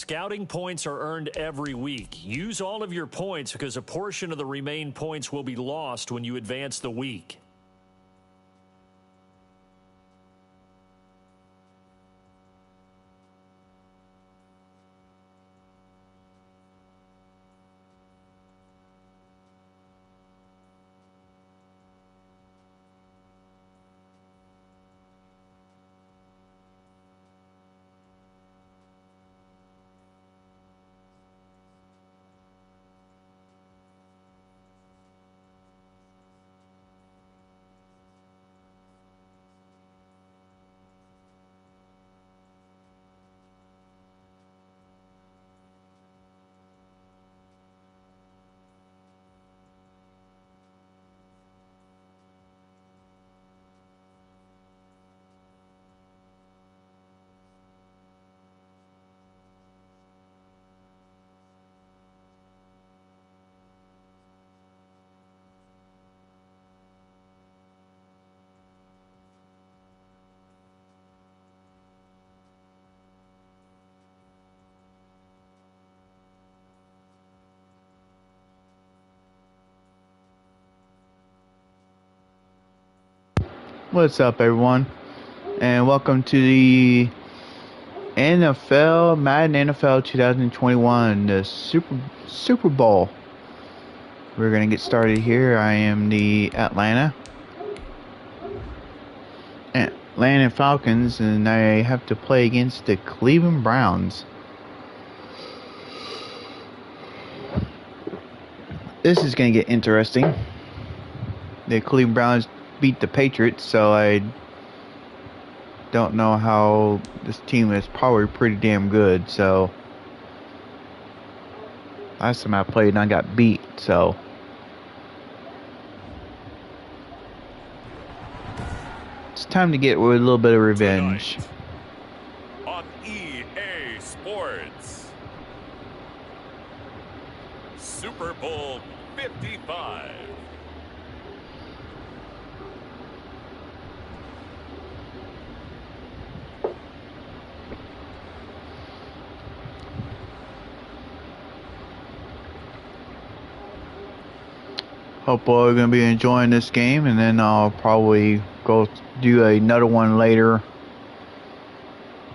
scouting points are earned every week. Use all of your points because a portion of the remaining points will be lost when you advance the week. What's up, everyone, and welcome to the NFL Madden NFL 2021, the Super Bowl. We're gonna get started here. I am the Atlanta Falcons, and I have to play against the Cleveland Browns. This is gonna get interesting. The Cleveland Browns beat the Patriots, so I don't know how this team is probably pretty damn good. So last time I played, I got beat. So it's time to get with a little bit of revenge. Tonight on EA Sports, Super Bowl 55. Hope we're going to be enjoying this game, and then I'll probably go do another one later.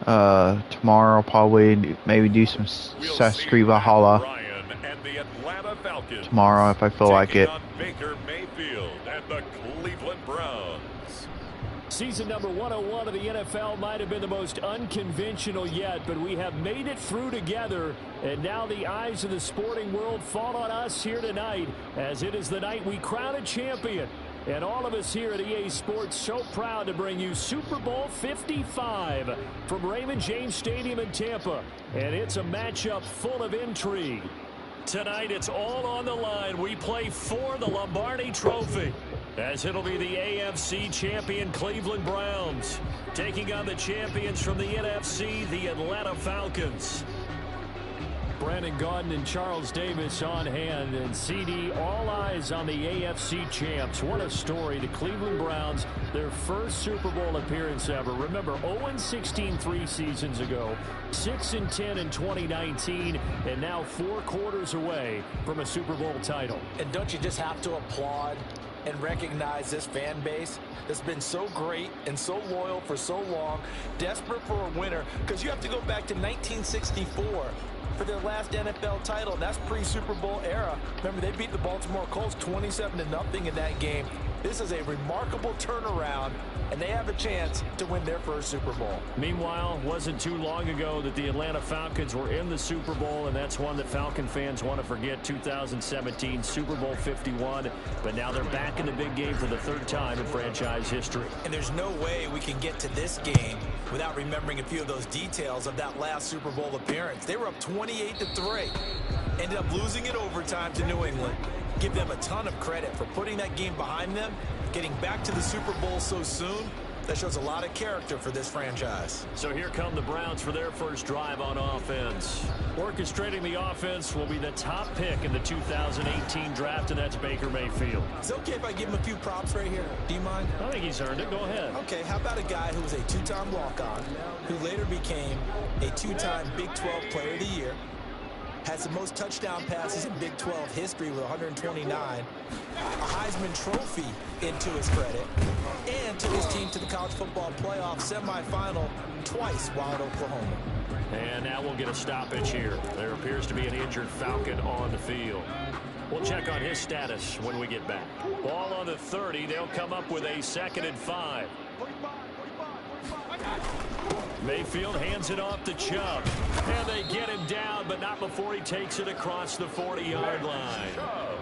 Tomorrow, probably maybe do some Assassin's Creed Valhalla. Tomorrow, if I feel like it. Baker Mayfield and the Cleveland Browns. Season number 101 of the NFL might have been the most unconventional yet, but we have made it through together, and now the eyes of the sporting world fall on us here tonight, as it is the night we crown a champion. And all of us here at EA Sports so proud to bring you Super Bowl 55 from Raymond James Stadium in Tampa, and it's a matchup full of intrigue. Tonight, it's all on the line. We play for the Lombardi Trophy, as it'll be the AFC champion Cleveland Browns taking on the champions from the NFC, the Atlanta Falcons. Brandon Gaudin and Charles Davis on hand, and CD, all eyes on the AFC champs. What a story. The Cleveland Browns, their first Super Bowl appearance ever. Remember, 0-16 3 seasons ago, 6-10 in 2019, and now 4 quarters away from a Super Bowl title. And don't you just have to applaud and recognize this fan base that's been so great and so loyal for so long, desperate for a winner, because you have to go back to 1964 for their last NFL title, and that's pre-Super Bowl era. Remember, they beat the Baltimore Colts 27-0 in that game. This is a remarkable turnaround, and they have a chance to win their first Super Bowl. Meanwhile, it wasn't too long ago that the Atlanta Falcons were in the Super Bowl, and that's one that Falcon fans want to forget, 2017 Super Bowl 51. But now they're back in the big game for the 3rd time in franchise history. And there's no way we can get to this game without remembering a few of those details of that last Super Bowl appearance. They were up 28-3, ended up losing in overtime to New England. Give them a ton of credit for putting that game behind them, getting back to the Super Bowl so soon, That shows a lot of character for this franchise. So here come the Browns for their first drive on offense. Orchestrating the offense will be the top pick in the 2018 draft, and that's Baker Mayfield. Is it okay if I give him a few props right here? Do you mind? I think he's earned it. Go ahead. Okay, how about a guy who was a two-time walk-on, who later became a two-time Big 12 Player of the Year, has the most touchdown passes in Big 12 history with 129, a Heisman Trophy into his credit, and took his team to the college football playoff semifinal twice while at Oklahoma. And now we'll get a stoppage here. There appears to be an injured Falcon on the field. We'll check on his status when we get back. Ball on the 30. They'll come up with a 2nd and 5. Mayfield hands it off to Chubb. And they get him down, but not before he takes it across the 40-yard line.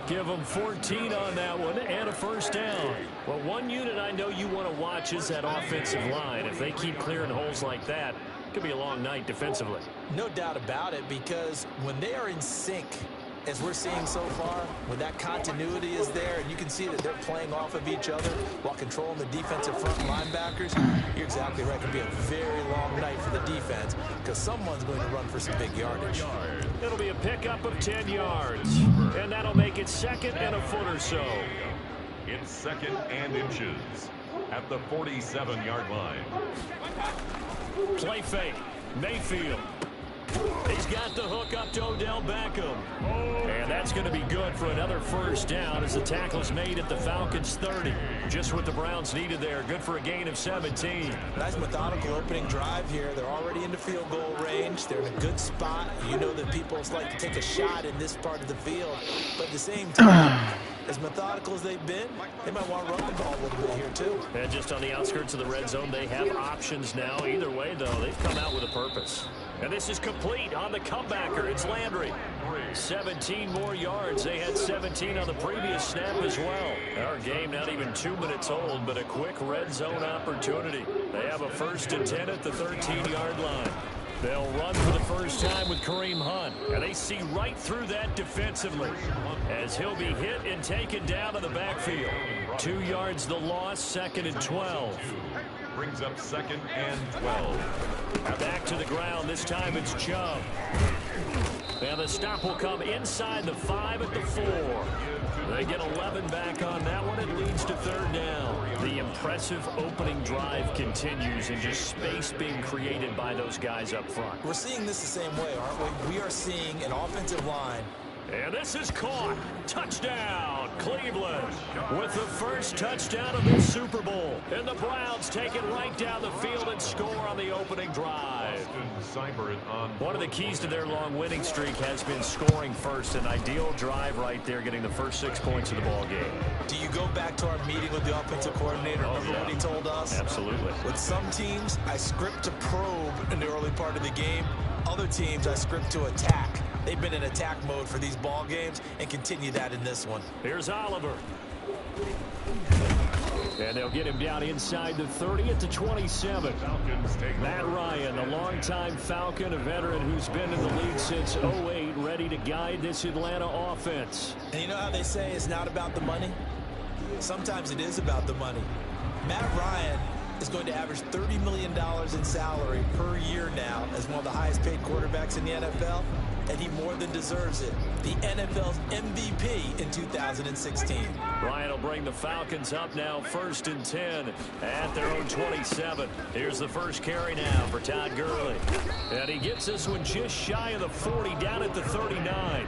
Give him 14 on that one and a first down. Well, one unit I know you want to watch is that offensive line. If they keep clearing holes like that, it could be a long night defensively. No doubt about it, because when they are in sync, as we're seeing so far, when that continuity is there and you can see that they're playing off of each other while controlling the defensive front linebackers, you're exactly right. It could be a very long night for the defense because someone's going to run for some big yardage. It'll be a pickup of 10 yards, and that'll make it 2nd and a foot or so. It's 2nd and inches at the 47-yard line. Play fake. Mayfield. He's got the hook up to Odell Beckham. And that's going to be good for another first down as the tackle is made at the Falcons' 30. Just what the Browns needed there. Good for a gain of 17. Nice methodical opening drive here. They're already into field goal range. They're in a good spot. You know that people like to take a shot in this part of the field. But at the same time, as methodical as they've been, they might want to run the ball a little bit here too. And just on the outskirts of the red zone, they have options now. Either way, though, they've come out with a purpose. And this is complete on the comebacker. It's Landry. 17 more yards. They had 17 on the previous snap as well. Our game not even 2 minutes old, but a quick red zone opportunity. They have a 1st and 10 at the 13-yard line. They'll run for the first time with Kareem Hunt, and they see right through that defensively as he'll be hit and taken down in the backfield. 2 yards the loss, 2nd and 12. Brings up 2nd and 12. Back to the ground. This time it's Chubb. And the stop will come inside the 5 at the 4. They get 11 back on that one. It leads to 3rd down. The impressive opening drive continues and just space being created by those guys up front. We're seeing this the same way, aren't we? We are seeing an offensive line. And this is caught. Touchdown, Cleveland, with the first touchdown of this Super Bowl. And the Browns take it right down the field and score on the opening drive. One of the keys to their long winning streak has been scoring first. An ideal drive right there, getting the first 6 points of the ball game. Do you go back to our meeting with the offensive coordinator? Remember what he told us? Absolutely. With some teams, I script to probe in the early part of the game. Other teams, I script to attack. They've been in attack mode for these ball games and continue that in this one. Here's Oliver. And they'll get him down inside the 30 at the 27. Matt Ryan, the longtime Falcon, a veteran who's been in the league since 08, ready to guide this Atlanta offense. And you know how they say it's not about the money? Sometimes it is about the money. Matt Ryan is going to average $30 million in salary per year now as one of the highest paid quarterbacks in the NFL, and he more than deserves it. The NFL's MVP in 2016. Ryan will bring the Falcons up now, 1st and 10 at their own 27. Here's the first carry now for Todd Gurley. And he gets this one just shy of the 40, down at the 39.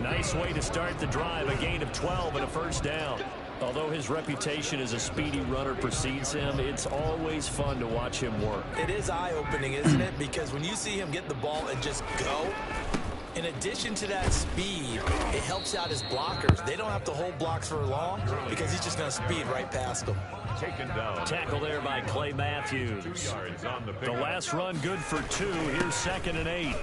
Nice way to start the drive, a gain of 12 and a first down. Although his reputation as a speedy runner precedes him, it's always fun to watch him work. It is eye-opening, isn't it? Because when you see him get the ball and just go, in addition to that speed, it helps out his blockers. They don't have to hold blocks for long because he's just going to speed right past them. Taken down. Tackle there by Clay Matthews. The last run good for 2. Here's 2nd and 8.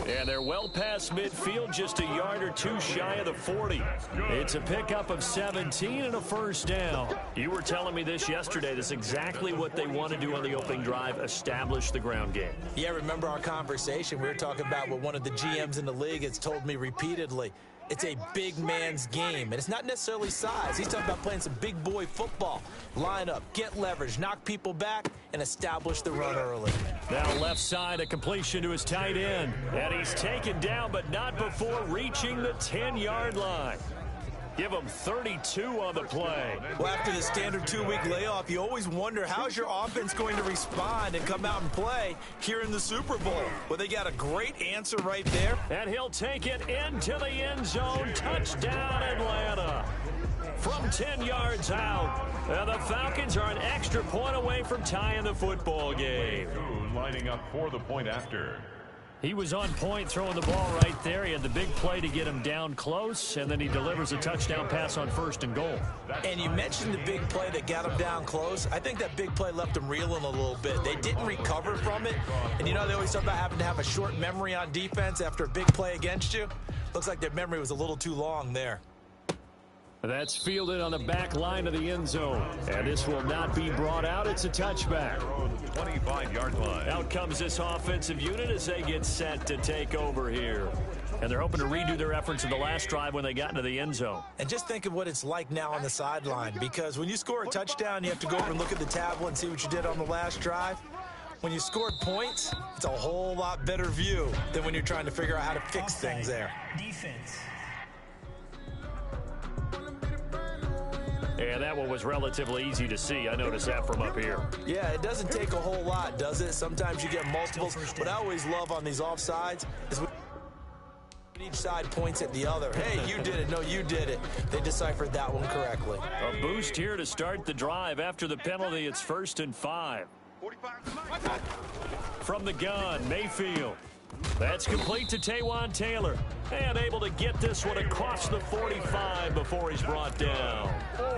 And they're well past midfield, just a yard or 2 shy of the 40. It's a pickup of 17 and a first down. You were telling me this yesterday. That's exactly what they want to do on the opening drive, establish the ground game. Yeah, remember our conversation? We were talking about what one of the GMs in the league has told me repeatedly. It's a big man's game, and it's not necessarily size. He's talking about playing some big boy football. Line up, get leverage, knock people back, and establish the run early. Now left side, a completion to his tight end. And he's taken down, but not before reaching the 10-yard line. Give him 32 on the play. Well, after the standard 2-week layoff, you always wonder how's your offense going to respond and come out and play here in the Super Bowl. Well, they got a great answer right there. And he'll take it into the end zone. Touchdown, Atlanta. From 10 yards out. And the Falcons are an extra point away from tying the football game. Lining up for the point after. He was on point throwing the ball right there. He had the big play to get him down close, and then he delivers a touchdown pass on 1st and goal. And you mentioned the big play that got him down close. I think that big play left him reeling a little bit. They didn't recover from it. And you know, they always talk about having to have a short memory on defense after a big play against you. Looks like their memory was a little too long there. That's fielded on the back line of the end zone. And this will not be brought out. It's a touchback. 25-yard line. Out comes this offensive unit as they get set to take over here. And they're hoping to redo their efforts in the last drive when they got into the end zone. And just think of what it's like now on the sideline, because when you score a touchdown, you have to go over and look at the tablet and see what you did on the last drive. When you scored points, it's a whole lot better view than when you're trying to figure out how to fix things there. Defense. And that one was relatively easy to see. I noticed that from up here. Yeah, it doesn't take a whole lot, does it? Sometimes you get multiples. What I always love on these offsides is when each side points at the other. Hey, you did it. No, you did it. They deciphered that one correctly. A boost here to start the drive. After the penalty, it's 1st and 5. From the gun, Mayfield. That's complete to Taywan Taylor. And able to get this one across the 45 before he's brought down.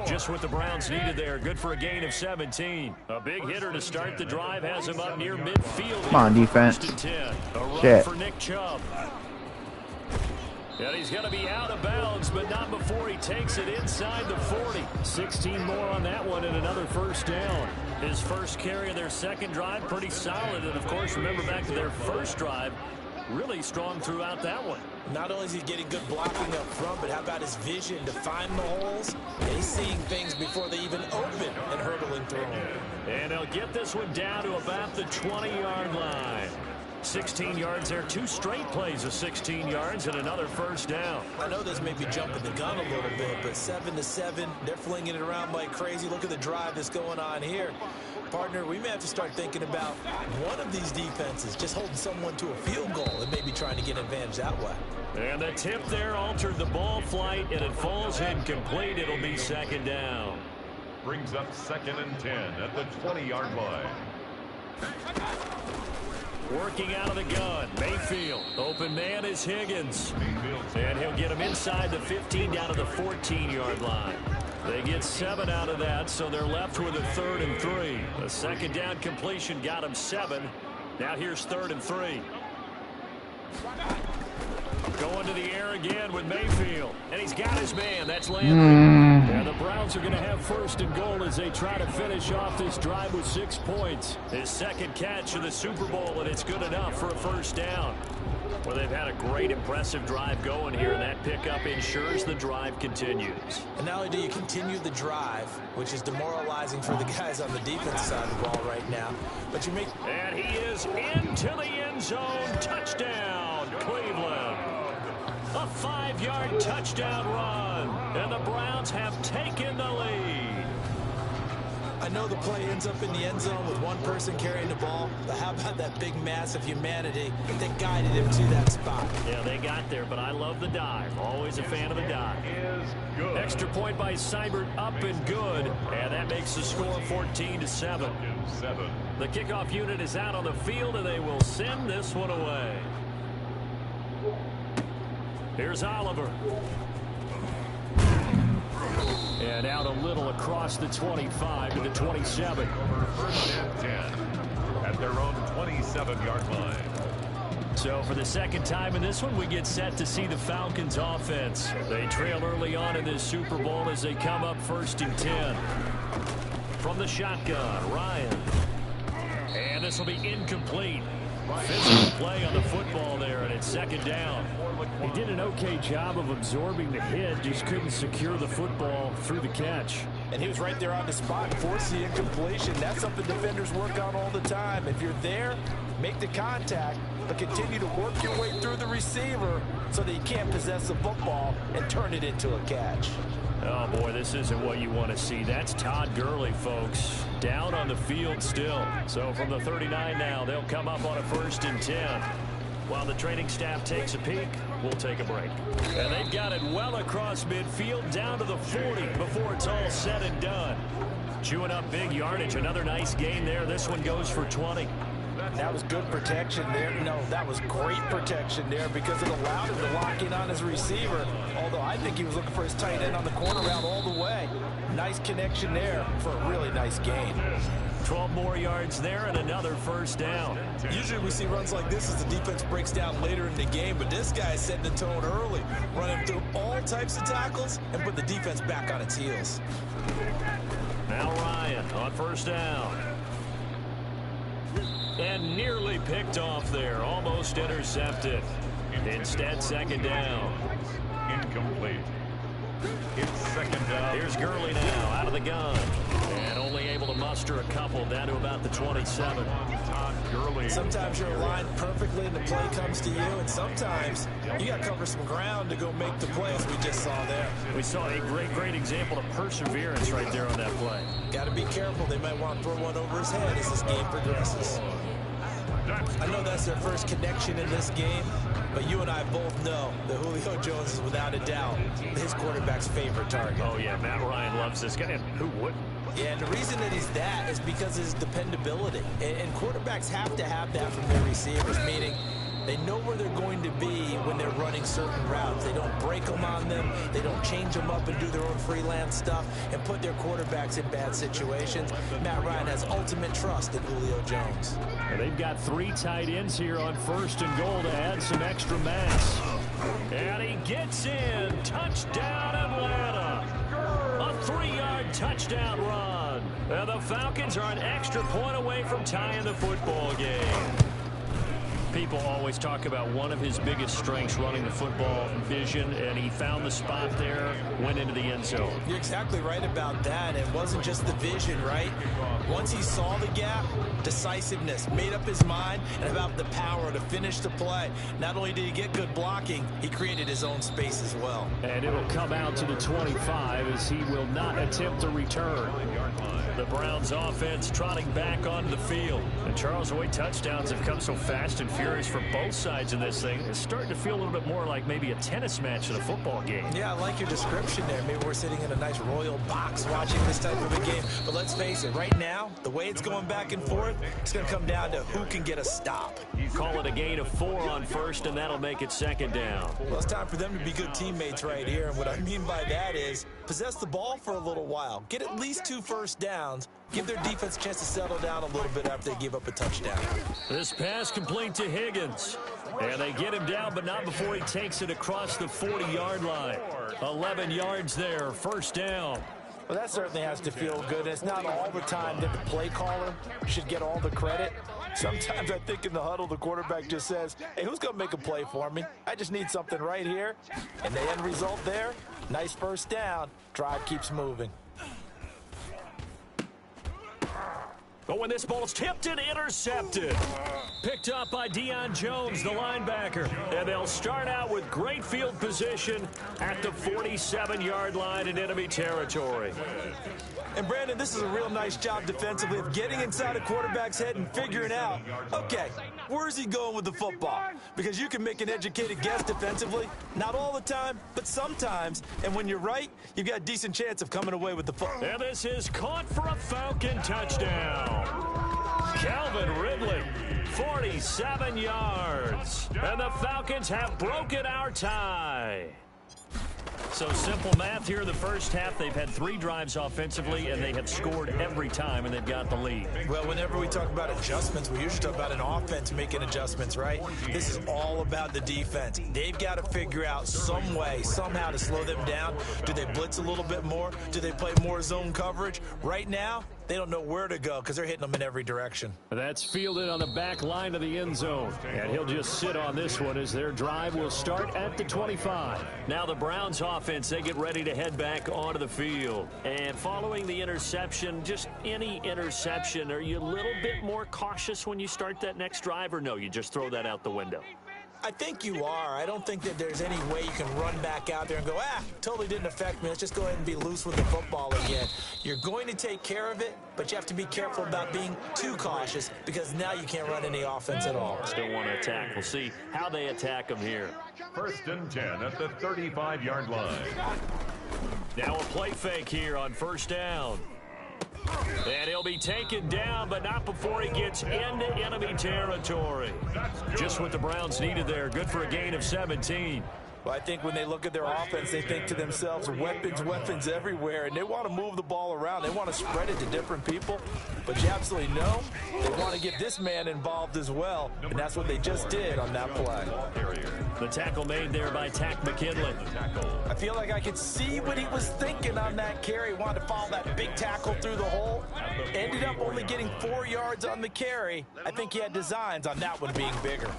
Just what the Browns needed there. Good for a gain of 17. A big hitter to start the drive has him up near midfield. Come on, defense. 1st and 10. A run Shit. for Nick Chubb. And he's going to be out of bounds, but not before he takes it inside the 40. 16 more on that one and another 1st down. His first carry of their second drive, pretty solid. And, of course, remember back to their first drive, really strong throughout that one. Not only is he getting good blocking up front, but how about his vision to find the holes? And he's seeing things before they even open and hurdling through them. And they'll get this one down to about the 20-yard line. 16 yards there, 2 straight plays of 16 yards and another 1st down. I know this may be jumping the gun a little bit, but 7-7, they're flinging it around like crazy. Look at the drive that's going on here. Partner, we may have to start thinking about one of these defenses just holding someone to a field goal and maybe trying to get an advantage that way. And the tip there altered the ball flight, and it falls incomplete. It'll be 2nd down. Brings up 2nd and 10 at the 20-yard line. Working out of the gun, Mayfield. Open man is Higgins. And he'll get him inside the 15 down to the 14-yard line. They get 7 out of that, so they're left with a 3rd and 3. A 2nd down completion got him 7. Now here's 3rd and 3. Going to the air again with Mayfield. And he's got his man. That's Landry. And the Browns are going to have 1st and goal as they try to finish off this drive with 6 points. His second catch of the Super Bowl, and it's good enough for a 1st down. Well, they've had a great, impressive drive going here, and that pickup ensures the drive continues. And not only do you continue the drive, which is demoralizing for the guys on the defense side of the ball right now, but you make... And he is into the end zone. Touchdown, Cleveland. A 5-yard touchdown run, and the Browns have taken the lead. I know the play ends up in the end zone with one person carrying the ball, but how about that big mass of humanity that guided him to that spot? Yeah, they got there, but I love the dive. Always a fan of the dive. Extra point by Seibert, up and good, and that makes the score 14-7. The kickoff unit is out on the field, and they will send this one away. Here's Oliver. And out a little across the 25 to the 27. 1st and 10 at their own 27-yard line. So for the second time in this one, we get set to see the Falcons offense. They trail early on in this Super Bowl as they come up 1st and 10. From the shotgun, Ryan. And this will be incomplete. Physical play on the football there, and it's second down. He did an okay job of absorbing the hit, just couldn't secure the football through the catch. And he was right there on the spot, forcing the incompletion. That's something defenders work on all the time. If you're there, make the contact, but continue to work your way through the receiver so that you can't possess the football and turn it into a catch. Oh, boy, this isn't what you want to see. That's Todd Gurley, folks. Down on the field still. So from the 39 now, they'll come up on a 1st and 10. While the training staff takes a peek, we'll take a break. And they've got it well across midfield, down to the 40 before it's all said and done. Chewing up big yardage. Another nice gain there. This one goes for 20. That was good protection there. No, that was great protection there because it allowed him to lock in on his receiver. Although I think he was looking for his tight end on the corner route all the way. Nice connection there for a really nice gain. 12 more yards there and another 1st down. Usually we see runs like this as the defense breaks down later in the game, but this guy is setting the tone early, running through all types of tackles and put the defense back on its heels. Now Ryan on 1st down. And nearly picked off there, almost intercepted. Instead, 2nd down. Incomplete. It's 2nd down. Here's Gurley now out of the gun. And only able to muster a couple down to about the 27. Todd Gurley. Sometimes you're aligned perfectly and the play comes to you, and sometimes you got to cover some ground to go make the play, as we just saw there. We saw a great example of perseverance right there on that play. Got to be careful. They might want to throw one over his head as this game progresses. I know that's their first connection in this game, but you and I both know that Julio Jones is without a doubt his quarterback's favorite target. Oh, yeah, Matt Ryan loves this guy. Who wouldn't? Yeah, and the reason that he's that is because of his dependability. And quarterbacks have to have that from their receivers, meaning they know where they're going to be when they're running certain routes. They don't break them on them. They don't change them up and do their own freelance stuff and put their quarterbacks in bad situations. Matt Ryan has ultimate trust in Julio Jones. Well, they've got 3 tight ends here on 1st and goal to add some extra mass. And he gets in. Touchdown, Atlanta. A 3-yard touchdown run. And the Falcons are an extra point away from tying the football game. People always talk about one of his biggest strengths, running the football, vision, and he found the spot there, went into the end zone. You're exactly right about that. It wasn't just the vision, right? Once he saw the gap, decisiveness, made up his mind, and about the power to finish the play. Not only did he get good blocking, he created his own space as well. And it'll come out to the 25 as he will not attempt a return. The Browns offense trotting back onto the field. And Charles, the way touchdowns have come so fast and furious for both sides of this thing, it's starting to feel a little bit more like maybe a tennis match in a football game. Yeah, I like your description there. Maybe we're sitting in a nice royal box watching this type of a game. But let's face it, right now, the way it's going back and forth, it's going to come down to who can get a stop. You call it a gain of 4 on 1st, and that'll make it 2nd down. Well, it's time for them to be good teammates right here. And what I mean by that is possess the ball for a little while. Get at least 2 first downs. Give their defense a chance to settle down a little bit after they give up a touchdown. This pass complete to Higgins. And they get him down, but not before he takes it across the 40-yard line. 11 yards there, 1st down. Well, that certainly has to feel good. It's not all the time that the play caller should get all the credit. Sometimes I think in the huddle, the quarterback just says, hey, who's going to make a play for me? I just need something right here. And the end result there, nice 1st down. Drive keeps moving. But when this ball's tipped and intercepted. Picked up by Deion Jones, the linebacker. And they'll start out with great field position at the 47-yard line in enemy territory. And Brandon, this is a real nice job defensively of getting inside a quarterback's head and figuring out, okay, where's he going with the football? Because you can make an educated guess defensively. Not all the time, but sometimes. And when you're right, you've got a decent chance of coming away with the football. And this is caught for a Falcon touchdown. Calvin Ridley, 47 yards. And the Falcons have broken our tie. So simple math here in the first half. They've had 3 drives offensively, and they have scored every time, and they've got the lead. Well, whenever we talk about adjustments, we usually talk about an offense making adjustments, right? This is all about the defense. They've got to figure out some way, somehow to slow them down. Do they blitz a little bit more? Do they play more zone coverage? Right now, they don't know where to go because they're hitting them in every direction. That's fielded on the back line of the end zone. And he'll just sit on this one as their drive will start at the 25. Now the Browns offense, they get ready to head back onto the field. And following the interception, just any interception, are you a little bit more cautious when you start that next drive, or no, you just throw that out the window? I think you are. I don't think that there's any way you can run back out there and go, totally didn't affect me. Let's just go ahead and be loose with the football again. You're going to take care of it, but you have to be careful about being too cautious because now you can't run any offense at all. Still want to attack. We'll see how they attack them here. 1st and 10 at the 35-yard line. Now a play fake here on 1st down. And he'll be taken down, but not before he gets into enemy territory. Just what the Browns needed there. Good for a gain of 17. Well, I think when they look at their offense, they think to themselves, weapons everywhere, and they want to move the ball around. They want to spread it to different people, but you absolutely know they want to get this man involved as well, and that's what they just did on that play. The tackle made there by Tack McKinley. I feel like I could see what he was thinking on that carry. He wanted to follow that big tackle through the hole. Ended up only getting 4 yards on the carry. I think he had designs on that one being bigger.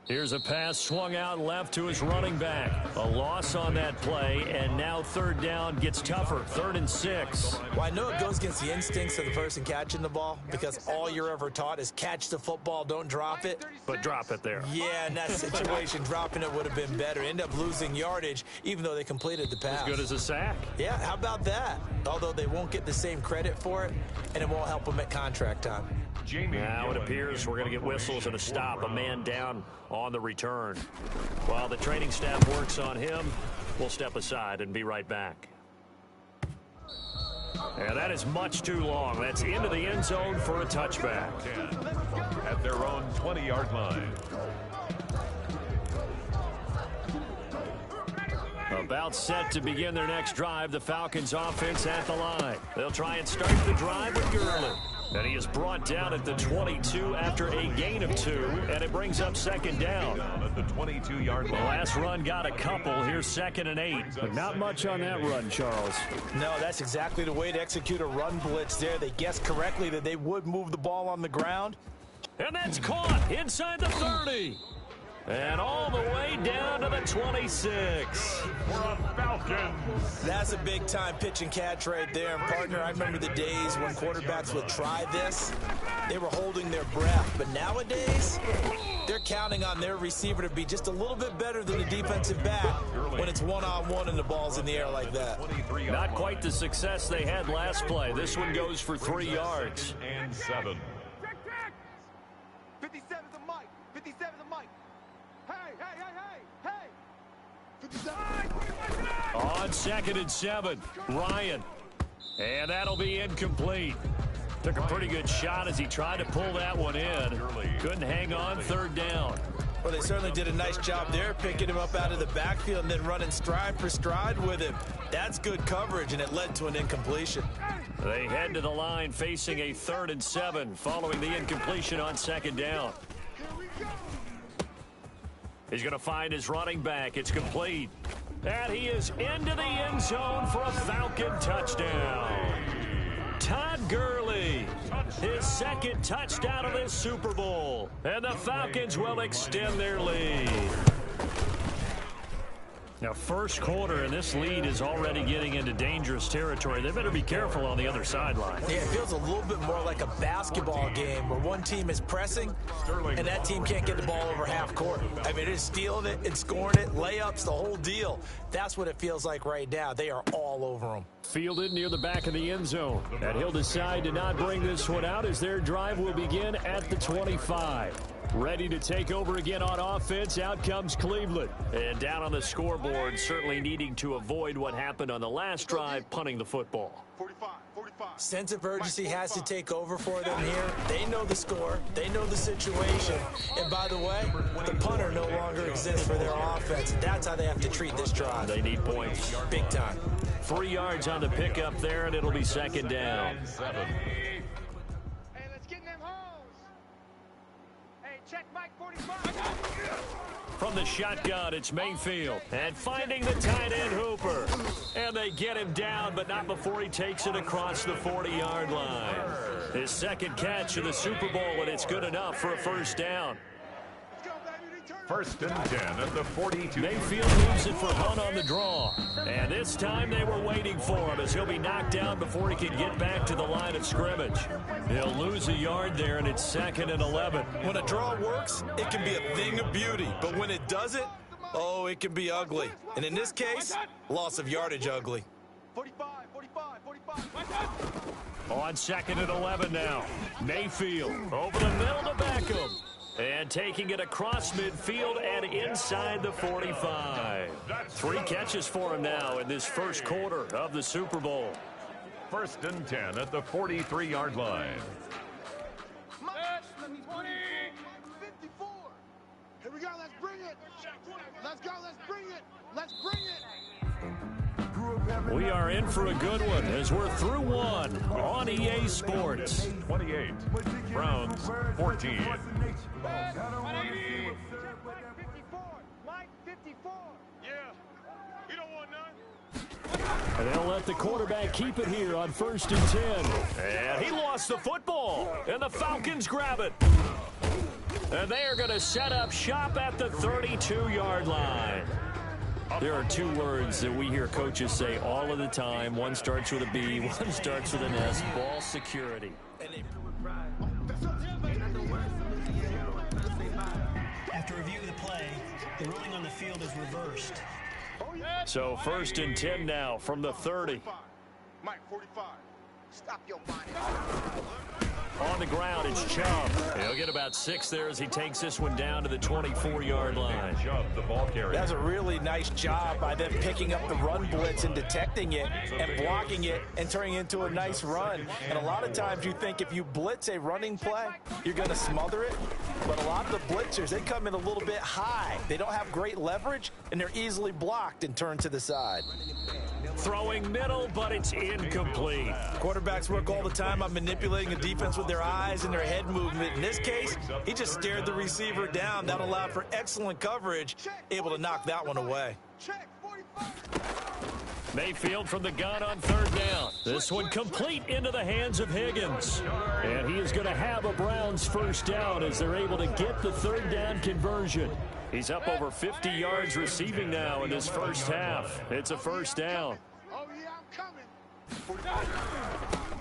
Here's a pass swung out left to his running back. A loss on that play, and now 3rd down gets tougher. 3rd and 6. Well, I know it goes against the instincts of the person catching the ball because all you're ever taught is catch the football, don't drop it. But drop it there. Yeah, in that situation, dropping it would have been better. End up losing yardage, even though they completed the pass. As good as a sack. Yeah, how about that? Although they won't get the same credit for it, and it won't help them at contract time. Now it appears we're going to get whistles and a stop. A man down on the return. While the training staff works on him, we'll step aside and be right back. And that is much too long. That's into the end zone for a touchback. At their own 20-yard line. About set to begin their next drive, the Falcons offense at the line. They'll try and start the drive with Gurley. And he is brought down at the 22 after a gain of 2, and it brings up 2nd down. At the 22-yard line. The last run got a couple. Here's 2nd and 8. But not much on that run, Charles. No, that's exactly the way to execute a run blitz there. They guessed correctly that they would move the ball on the ground. And that's caught inside the 30. And all the way down to the 26. For the Falcons. That's a big-time pitch and catch right there. And, partner, I remember the days when quarterbacks would try this. They were holding their breath. But nowadays, they're counting on their receiver to be just a little bit better than the defensive back when it's one-on-one and the ball's in the air like that. Not quite the success they had last play. This one goes for 3 yards. And 7. 57's a Mike. 57's a Mike. Hey. 57. On 2nd and 7, Ryan. And that'll be incomplete. Took a pretty good shot as he tried to pull that one in. Couldn't hang on 3rd down. Well, they certainly did a nice job there, picking him up out of the backfield and then running stride for stride with him. That's good coverage, and it led to an incompletion. They head to the line facing a 3rd and 7 following the incompletion on 2nd down. He's going to find his running back. It's complete. And he is into the end zone for a Falcon touchdown. Todd Gurley, his 2nd touchdown of this Super Bowl. And the Falcons will extend their lead. Now, 1st quarter, and this lead is already getting into dangerous territory. They better be careful on the other sideline. Yeah, it feels a little bit more like a basketball game where one team is pressing and that team can't get the ball over half court. I mean, it's stealing it and scoring it, layups, the whole deal. That's what it feels like right now. They are all over them. Fielded near the back of the end zone. And he'll decide to not bring this one out as their drive will begin at the 25. Ready to take over again on offense. Out comes Cleveland. And down on the scoreboard, certainly needing to avoid what happened on the last drive, punting the football. 45. Sense of urgency has to take over for them here. They know the score. They know the situation. And by the way, the punter no longer exists for their offense. That's how they have to treat this drive. They need points. Big time. 3 yards on the pickup there, and it'll be second down. Hey, let's get in them holes. Hey, check Mike 45. From the shotgun, it's Mayfield. And finding the tight end Hooper. And they get him down, but not before he takes it across the 40-yard line. His second catch of the Super Bowl, and it's good enough for a first down. First and 10 at the 42. Mayfield moves it for Hunt on the draw. And this time they were waiting for him as he'll be knocked down before he can get back to the line of scrimmage. He'll lose a yard there, and it's second and 11. When a draw works, it can be a thing of beauty. But when it doesn't, oh, it can be ugly. And in this case, loss of yardage ugly. 45. On second and 11 now. Mayfield over the middle to Beckham. And taking it across midfield and inside the 45. 3 catches for him now in this first quarter of the Super Bowl. First and 10 at the 43-yard line. 54. Here we go. Let's bring it. Let's go. Let's bring it. Let's bring it. We are in for a good one as we're through one on EA Sports. 28. Browns 14. Mike 54. Yeah. We don't want none. And they'll let the quarterback keep it here on first and 10. And he lost the football. And the Falcons grab it. And they are going to set up shop at the 32-yard line. There are 2 words that we hear coaches say all of the time. One starts with a B, one starts with an S. Ball security. After review of the play, the ruling on the field is reversed. So first and 10 now from the 30. Mike 45. Stop your body. On the ground, it's Chubb. He'll get about 6 there as he takes this one down to the 24-yard line. Chubb, the ball carrier. That's a really nice job by them picking up the run blitz and detecting it and blocking it and turning it into a nice run. And a lot of times you think if you blitz a running play, you're going to smother it. But a lot of the blitzers, they come in a little bit high. They don't have great leverage, and they're easily blocked and turned to the side. Throwing middle, but it's incomplete. Quarterbacks work all the time on manipulating a defense with their eyes and their head movement. In this case, he just stared the receiver down. That allowed for excellent coverage, able to knock that one away. Check 45. Mayfield from the gun on third down. This one complete into the hands of Higgins. And he is going to have a Browns first down as they're able to get the third down conversion. He's up over 50 yards receiving now in this first half. It's a first down. Oh, yeah, I'm coming.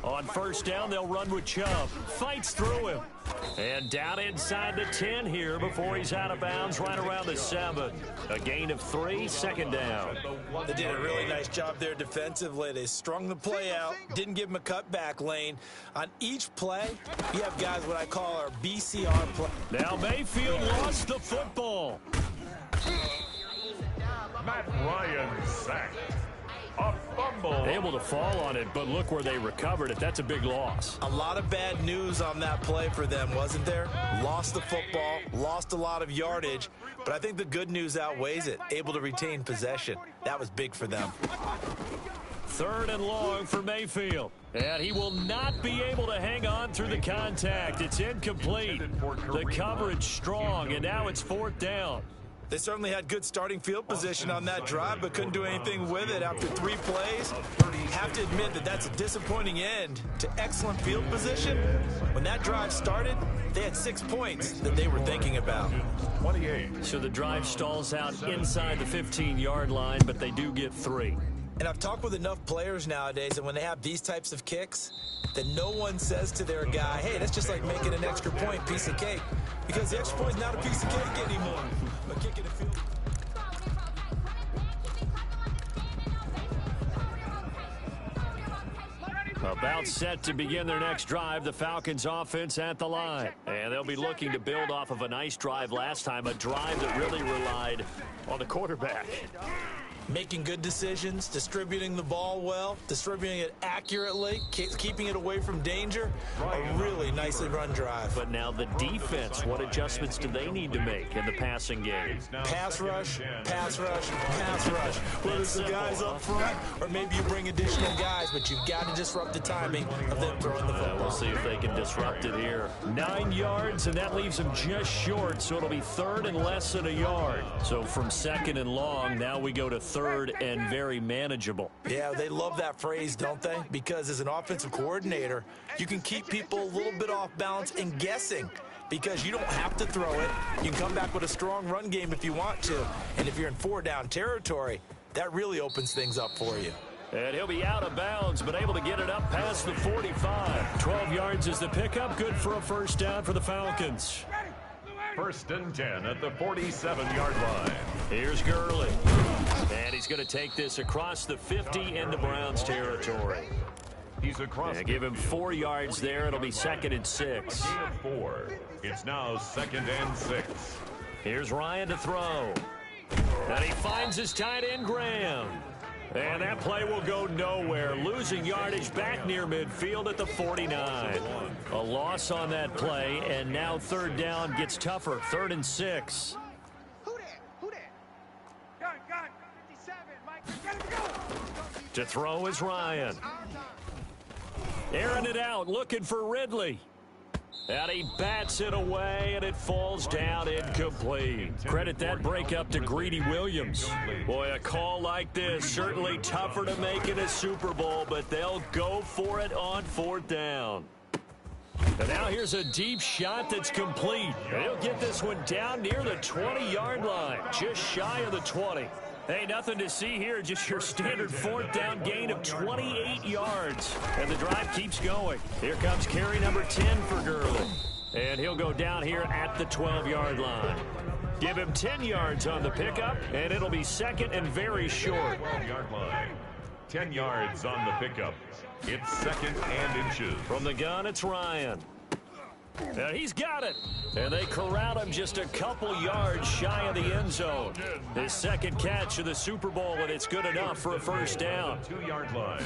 On first down, they'll run with Chubb. Fights through him. And down inside the 10 here before he's out of bounds right around the 7. A gain of 3, second down. They did a really nice job there defensively. They strung the play out, didn't give him a cutback lane. On each play, you have guys what I call our BCR play. Now Mayfield lost the football. Matt Ryan sacked. A fumble. Able to fall on it, but look where they recovered it. That's a big loss. A lot of bad news on that play for them, wasn't there? Lost the football, lost a lot of yardage, but I think the good news outweighs it. Able to retain possession. That was big for them. Third and long for Mayfield. And he will not be able to hang on through the contact. It's incomplete. The coverage strong, and now it's fourth down. They certainly had good starting field position on that drive, but couldn't do anything with it after 3 plays. Have to admit that that's a disappointing end to excellent field position. When that drive started, they had 6 points that they were thinking about. 28. So the drive stalls out inside the 15-yard line, but they do get 3. And I've talked with enough players nowadays that when they have these types of kicks, that no one says to their guy, hey, that's just like making an extra point, piece of cake. Because the extra point is not a piece of cake anymore. But kicking a field. About set to begin their next drive, the Falcons offense at the line. And they'll be looking to build off of a nice drive last time, a drive that really relied on the quarterback. Making good decisions, distributing the ball well, distributing it accurately, keeping it away from danger. A really nicely run drive. But now the defense, what adjustments do they need to make in the passing game? Pass rush, pass rush, pass rush. Whether it's the guys up front or maybe you bring additional guys, but you've got to disrupt the timing of them throwing the football. We'll see if they can disrupt it here. 9 yards, and that leaves them just short, so it'll be third and less than a yard. So from second and long, now we go to third and very manageable. Yeah, they love that phrase, don't they? Because as an offensive coordinator, you can keep people a little bit off balance and guessing because you don't have to throw it. You can come back with a strong run game if you want to. And if you're in 4-down territory, that really opens things up for you. And he'll be out of bounds, but able to get it up past the 45. 12 yards is the pickup. Good for a first down for the Falcons. First and 10 at the 47-yard line. Here's Gurley. And he's going to take this across the 50 into Browns territory. He's across. Give him 4 yards there. It'll be second and 6. Gain of 4. It's now second and 6. Here's Ryan to throw. And he finds his tight end, Graham. And that play will go nowhere. Losing yardage back near midfield at the 49. A loss on that play, and now third down gets tougher. Third and 6. To throw is Ryan. Airing it out, looking for Ridley. And he bats it away, and it falls down incomplete. Credit that breakup to Greedy Williams. Boy, a call like this, certainly tougher to make in a Super Bowl, but they'll go for it on fourth down. And now here's a deep shot that's complete. And he'll get this one down near the 20-yard line, just shy of the 20. Hey, nothing to see here, just your standard fourth down gain of 28 yards. And the drive keeps going. Here comes carry number 10 for Gurley. And he'll go down here at the 12-yard line. Give him 10 yards on the pickup, and it'll be second and very short. 12-yard line. 10 yards on the pickup. It's second and inches. From the gun, it's Ryan. And he's got it. And they corral him just a couple yards shy of the end zone. His second catch of the Super Bowl, and it's good enough for a first down. 2-yard line.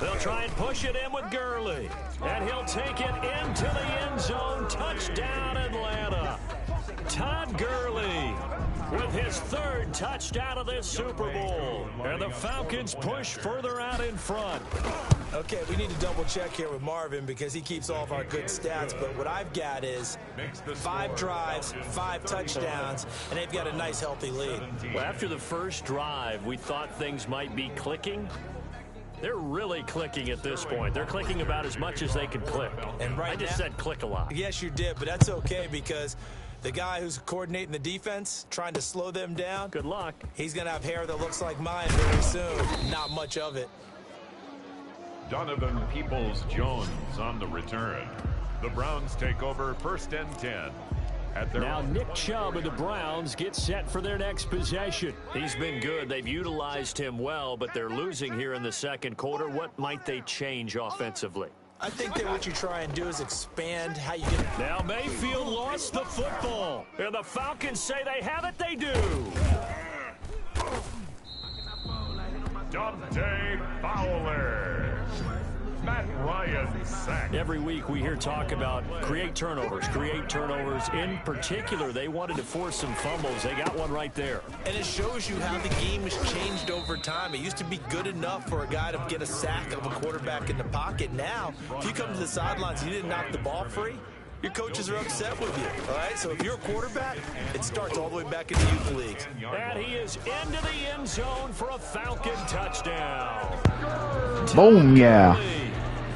They'll try and push it in with Gurley. And he'll take it into the end zone. Touchdown, Atlanta. Todd Gurley with his third touchdown of this Super Bowl. And the Falcons push further out in front. Okay, we need to double check here with Marvin because he keeps all of our good stats. But what I've got is 5 drives, 5 touchdowns, and they've got a nice, healthy lead. Well, after the first drive, we thought things might be clicking. They're really clicking at this point. They're clicking about as much as they can click. And right I just said click a lot. Yes, you did, but that's okay because the guy who's coordinating the defense, trying to slow them down. Good luck. He's going to have hair that looks like mine very soon. Not much of it. Donovan Peoples-Jones on the return. The Browns take over first and 10. Now Nick Chubb and the Browns get set for their next possession. He's been good. They've utilized him well, but they're losing here in the second quarter. What might they change offensively? I think that what you try and do is expand how you get. Now Mayfield lost the football. And the Falcons say they have it. They do. Dante Fowler. Matt Ryan sack. Every week we hear talk about create turnovers. In particular, they wanted to force some fumbles. They got one right there. And it shows you how the game has changed over time. It used to be good enough for a guy to get a sack of a quarterback in the pocket. Now, if you come to the sidelines and you didn't knock the ball free, your coaches are upset with you, all right? So if you're a quarterback, it starts all the way back in the youth leagues. And he is into the end zone for a Falcon touchdown. Boom, yeah.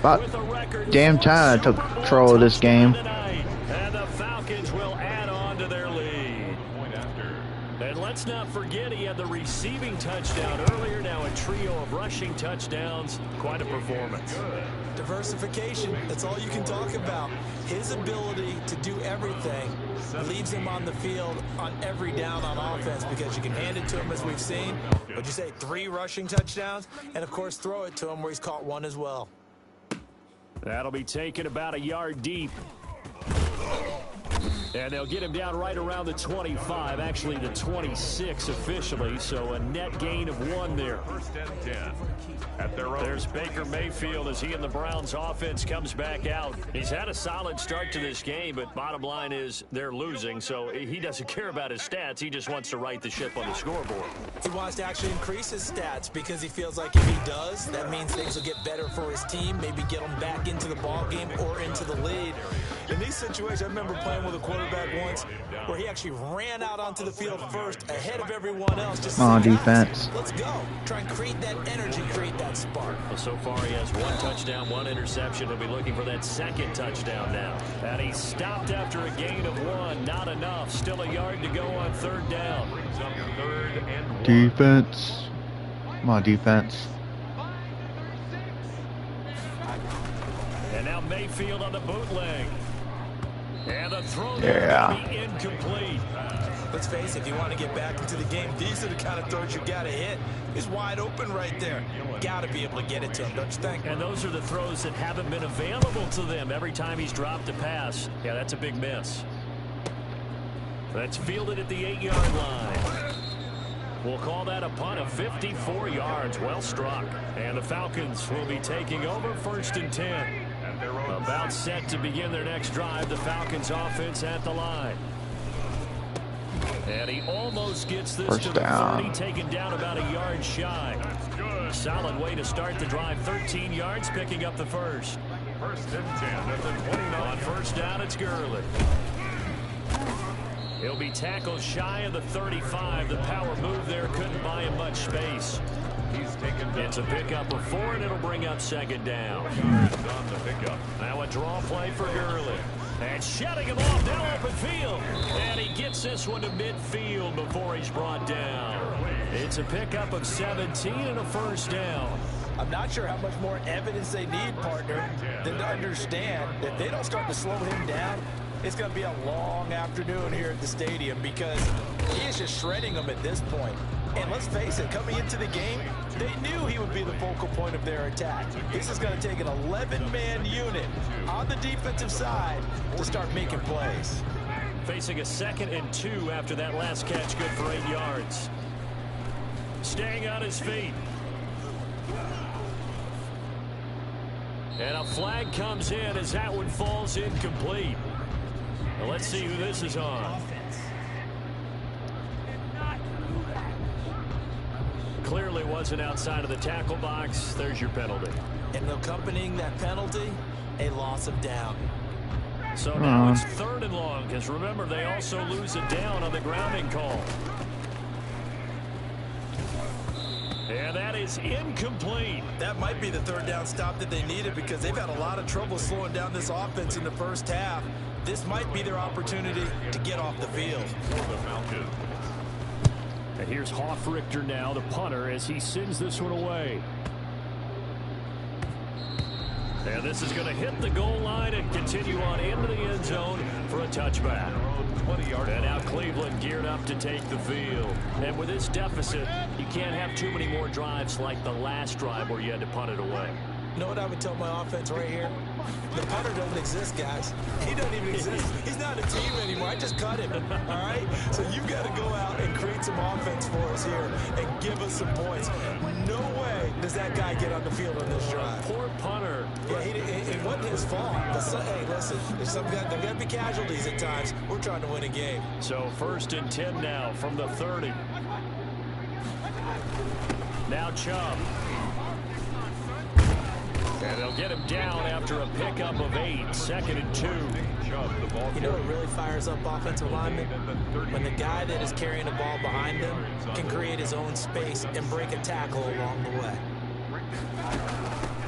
About damn time I took control of this game. And the Falcons will add on to their lead. Point after. let's not forget he had the receiving touchdown earlier. Now a trio of rushing touchdowns. Quite a performance. Diversification, that's all you can talk about. His ability to do everything leaves him on the field on every down on offense because you can hand it to him, as we've seen. What'd you say, 3 rushing touchdowns? And, of course, throw it to him where he's caught 1 as well. That'll be taken about a yard deep. And they'll get him down right around the 25, actually the 26 officially, so a net gain of 1 there. First and 10 at their own. There's Baker Mayfield as he and the Browns offense comes back out. He's had a solid start to this game, but bottom line is they're losing, so he doesn't care about his stats. He just wants to right the ship on the scoreboard. He wants to actually increase his stats because he feels like if he does, that means things will get better for his team, maybe get them back into the ball game or into the lead. In these situations, I remember playing with a quarterback once where he actually ran out onto the field first ahead of everyone else. Just Come on, defense. Let's go. Try and create that energy, create that spark. Well, so far he has 1 touchdown, 1 interception. He'll be looking for that 2nd touchdown now. And he stopped after a gain of 1. Not enough. Still a yard to go on 3rd down. Brings up 3rd and 1. Defense. Come on, defense. And now Mayfield on the bootleg. And the throw Yeah. be incomplete. Let's face it, if you want to get back into the game, these are the kind of throws you got to hit. He's wide open right there. Got to be able to get it to him, don't you think? And those are the throws that haven't been available to them every time he's dropped a pass. Yeah, that's a big miss. That's fielded at the 8-yard line. We'll call that a punt of 54 yards. Well struck. And the Falcons will be taking over 1st and 10. About set to begin their next drive. The Falcons offense at the line. And he almost gets this First to the down. 30, taken down about a yard shy. Solid way to start the drive. 13 yards, picking up the first. 1st and 10 at the 29. On 1st down, it's Gurley. He'll be tackled shy of the 35. The power move there couldn't buy him much space. He's taken down. It's a pickup of 4, and it'll bring up 2nd down. On the pickup. Now a draw play for Gurley. And shutting him off, now open field. And he gets this one to midfield before he's brought down. It's a pickup of 17 and a 1st down. I'm not sure how much more evidence they need, partner, than to understand that if they don't start to slow him down, it's going to be a long afternoon here at the stadium because he is just shredding them at this point. And let's face it, coming into the game, they knew he would be the focal point of their attack. This is going to take an 11-man unit on the defensive side to start making plays. Facing a 2nd and 2 after that last catch, good for 8 yards. Staying on his feet. And a flag comes in as that one falls incomplete. Well, let's see who this is on. Clearly wasn't outside of the tackle box. There's your penalty. And accompanying that penalty, a loss of down. So now it's 3rd and long, because remember, they also lose a down on the grounding call. And that is incomplete. That might be the 3rd down stop that they needed because they've had a lot of trouble slowing down this offense in the 1st half. This might be their opportunity to get off the field. For the Falcons. And here's Hoffrichter now, the punter, as he sends this one away. And this is going to hit the goal line and continue on into the end zone for a touchback. And now Cleveland geared up to take the field. And with this deficit, you can't have too many more drives like the last drive where you had to punt it away. You know what I would tell my offense right here? The punter doesn't exist, guys. He doesn't even exist. He's not a team anymore. I just cut him, all right? So you got to go out and create some offense for us here and give us some points. No way does that guy get on the field on this drive. Poor punter. Yeah, it wasn't his fault. But hey, listen, there's there got to be casualties at times. We're trying to win a game. So 1st and 10 now from the 30. Now Chubb. And they'll get him down after a pickup of 8. 2nd and 2. You know what really fires up offensive linemen? When the guy that is carrying the ball behind them can create his own space and break a tackle along the way.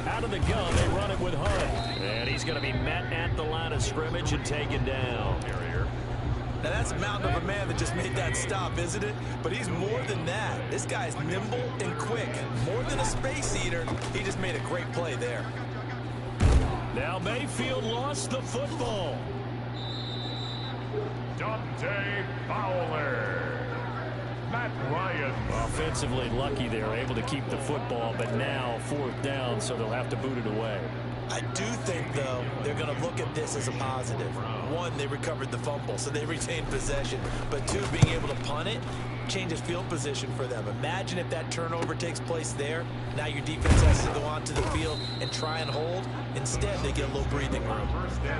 Out of the gun, they run it with Hunt. And he's going to be met at the line of scrimmage and taken down. Now, that's a mountain of a man that just made that stop, isn't it? But he's more than that. This guy's nimble and quick. More than a space eater, he just made a great play there. Now Mayfield lost the football. Dante Fowler. Matt Ryan. Offensively lucky they were able to keep the football, but now 4th down, so they'll have to boot it away. I do think, though, they're going to look at this as a positive. One, they recovered the fumble, so they retained possession. But two, being able to punt it changes field position for them. Imagine if that turnover takes place there. Now your defense has to go onto the field and try and hold. Instead, they get a little breathing room.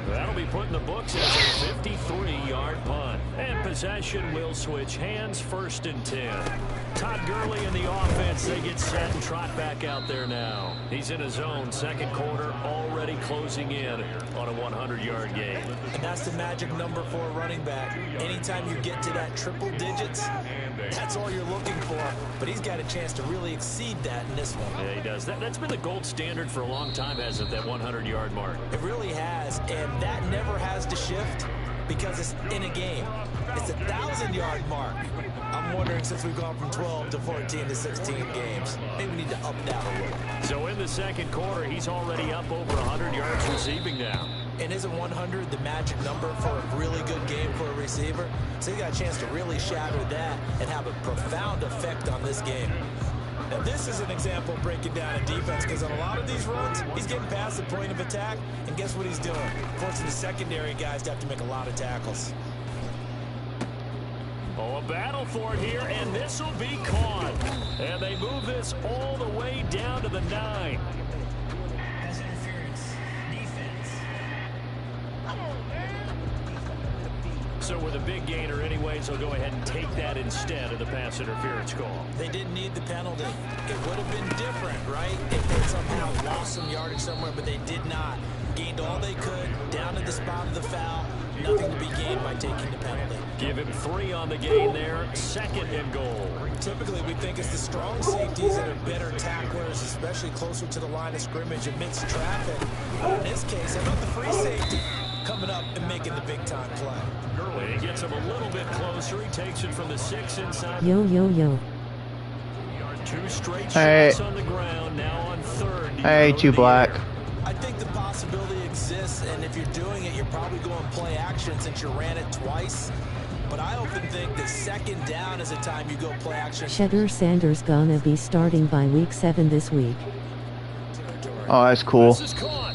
That'll be put in the books as a 53-yard punt. And possession will switch hands, 1st and 10. Todd Gurley in the offense. They get set and trot back out there now. He's in his own 2nd quarter, already closing in on a 100-yard game. And that's the magic number for a running back. Anytime you get to that triple digits, that's all you're looking for. But he's got a chance to really exceed that in this one. Yeah, he does. That's been the gold standard for a long time, hasn't it, that 100-yard mark? It really has, and that never has to shift because it's in a game. It's a 1,000-yard mark. I'm wondering, since we've gone from 12 to 14 to 16 games, maybe we need to up that a little. So in the 2nd quarter, he's already up over 100 yards receiving now. And isn't 100 the magic number for a really good game for a receiver? So he got a chance to really shatter that and have a profound effect on this game. Now, this is an example of breaking down a defense, because on a lot of these runs, he's getting past the point of attack, and guess what he's doing? Forcing the secondary guys to have to make a lot of tackles. Oh, a battle for it here, and this will be caught. And they move this all the way down to the 9. Pass interference. Defense. So with a big gainer anyways, they'll go ahead and take that instead of the pass interference call. They didn't need the penalty. It would have been different, right, if they somehow lost some yardage somewhere, but they did not. Gained all they could, down to the spot of the foul. Nothing to be gained by taking the penalty. Give him 3 on the gain there. 2nd and goal. Typically, we think it's the strong safeties that are better tacklers, especially closer to the line of scrimmage amidst traffic. But in this case, how about the free safety coming up and making the big-time play? Gurley gets him a little bit closer. He takes it from the 6 inside. Yo, yo, yo. 2 straight Hey. shots on the ground. Now on 3rd. Hey, too black. I think the possibility exists, and if you're doing it, you're probably going play action since you ran it twice. But I often think that 2nd down is a time you go play action. Shedeur Sanders gonna be starting by week 7 this week. Oh, that's cool. This is caught.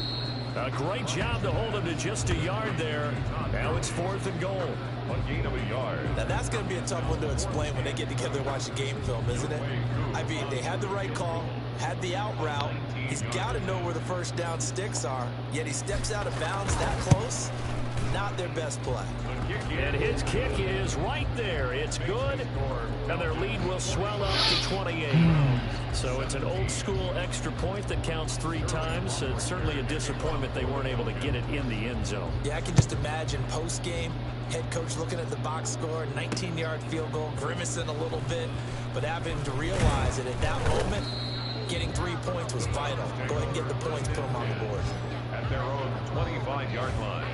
A great job to hold him to just a yard there. Now it's 4th and goal. A gain of a yard. Now that's going to be a tough one to explain when they get together and watch the game film, isn't it? I mean, they had the right call, had the out route. He's got to know where the 1st down sticks are, yet he steps out of bounds that close. Not their best play. And his kick is right there. It's good. And their lead will swell up to 28. So it's an old school extra point that counts 3 times. It's certainly a disappointment they weren't able to get it in the end zone. Yeah, I can just imagine post-game, head coach looking at the box score, 19-yard field goal, grimacing a little bit, but having to realize that at that moment, getting 3 points was vital. Go ahead and get the points, put them on the board. At their own 25-yard line.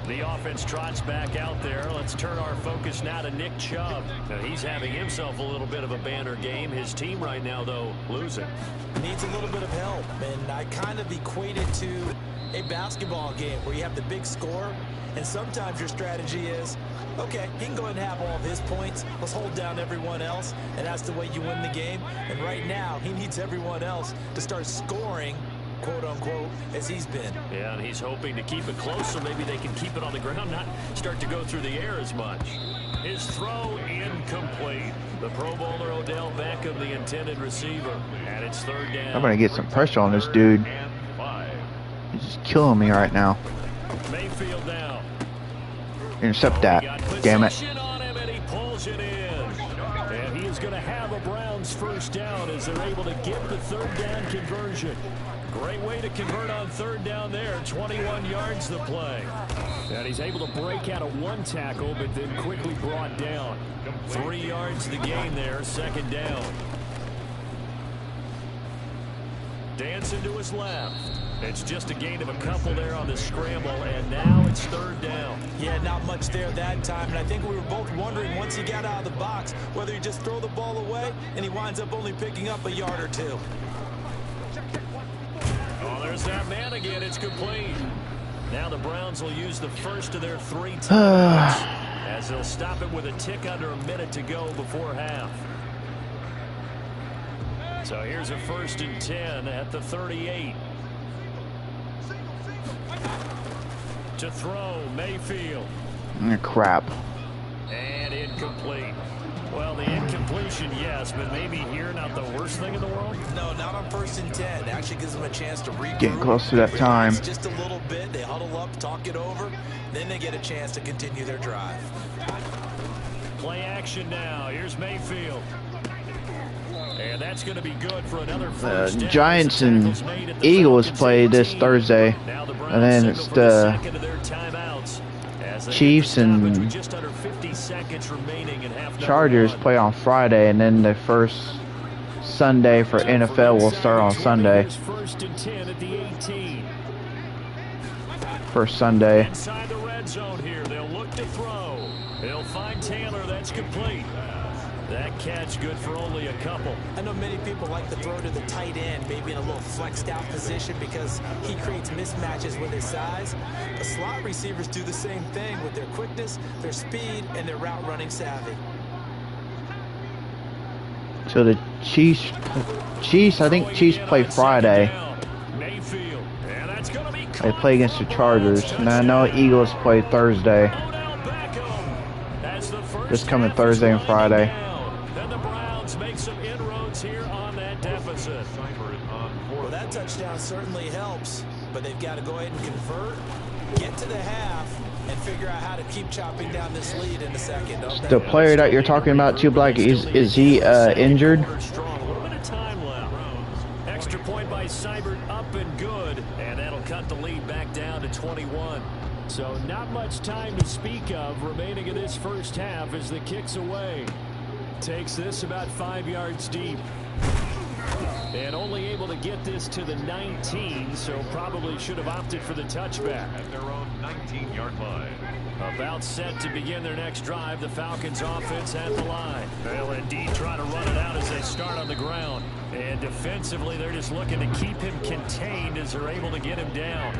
The offense trots back out there. Let's turn our focus now to Nick Chubb. Now, he's having himself a little bit of a banner game. His team right now, though, losing. Needs a little bit of help, and I kind of equate it to a basketball game where you have the big score, and sometimes your strategy is, okay, he can go ahead and have all of his points. Let's hold down everyone else, and that's the way you win the game. And right now, he needs everyone else to start scoring, quote-unquote, as he's been. Yeah, and he's hoping to keep it close so maybe they can keep it on the ground, not start to go through the air as much. His throw incomplete. The Pro Bowler Odell Beckham, the intended receiver, and it's 3rd down. I'm gonna get some pressure on this dude. He's just killing me right now. Mayfield now. Intercept that. Damn it. On him and he pulls it in. And he is going to have a Browns 1st down as they're able to get the 3rd down conversion. Great way to convert on 3rd down there. 21 yards the play. And he's able to break out of 1 tackle, but then quickly brought down. 3 yards the gain there, 2nd down. dancing to his left. It's just a gain of a couple there on the scramble, and now it's third down. Yeah, not much there that time, and I think we were both wondering once he got out of the box whether he just throw the ball away, and he winds up only picking up a yard or two. Oh, there's that man again. It's complete. Now the Browns will use the first of their 3 timeouts as they'll stop it with a tick under a minute to go before half. So here's a 1st and 10 at the 38. To throw, Mayfield. Crap. And incomplete. Well, the incompletion, yes, but maybe here not the worst thing in the world? No, not on 1st and 10. It actually gives them a chance to regroup. Getting close to that time. Just a little bit. They huddle up, talk it over, then they get a chance to continue their drive. Play action now. Here's Mayfield. And that's going to be good for another first down. Giants and Eagles play this Thursday. And then it's the Chiefs and Chargers play on Friday. And then the first Sunday for NFL will start on Sunday. First Sunday. Inside the red zone here. They'll look to throw. He'll find Taylor. That's complete. That catch good for only a couple. I know many people like to throw to the tight end, maybe in a little flexed out position because he creates mismatches with his size. The slot receivers do the same thing with their quickness, their speed, and their route running savvy. So the Chiefs, I think Chiefs play Friday. They play against the Chargers. And I know Eagles play Thursday. This coming Thursday and Friday. Make some inroads here on that deficit. Well, that touchdown certainly helps, but they've got to go ahead and convert, get to the half, and figure out how to keep chopping down this lead in the second. The player that you're talking about, too, Black, is he injured? A little bit of time left. Extra point by Seibert, up and good, and that'll cut the lead back down to 21. So not much time to speak of remaining in this first half as the kick's away. Takes this about 5 yards deep. And only able to get this to the 19, so probably should have opted for the touchback. At their own 19-yard line. About set to begin their next drive, the Falcons offense at the line. They'll indeed try to run it out as they start on the ground. And defensively, they're just looking to keep him contained as they're able to get him down.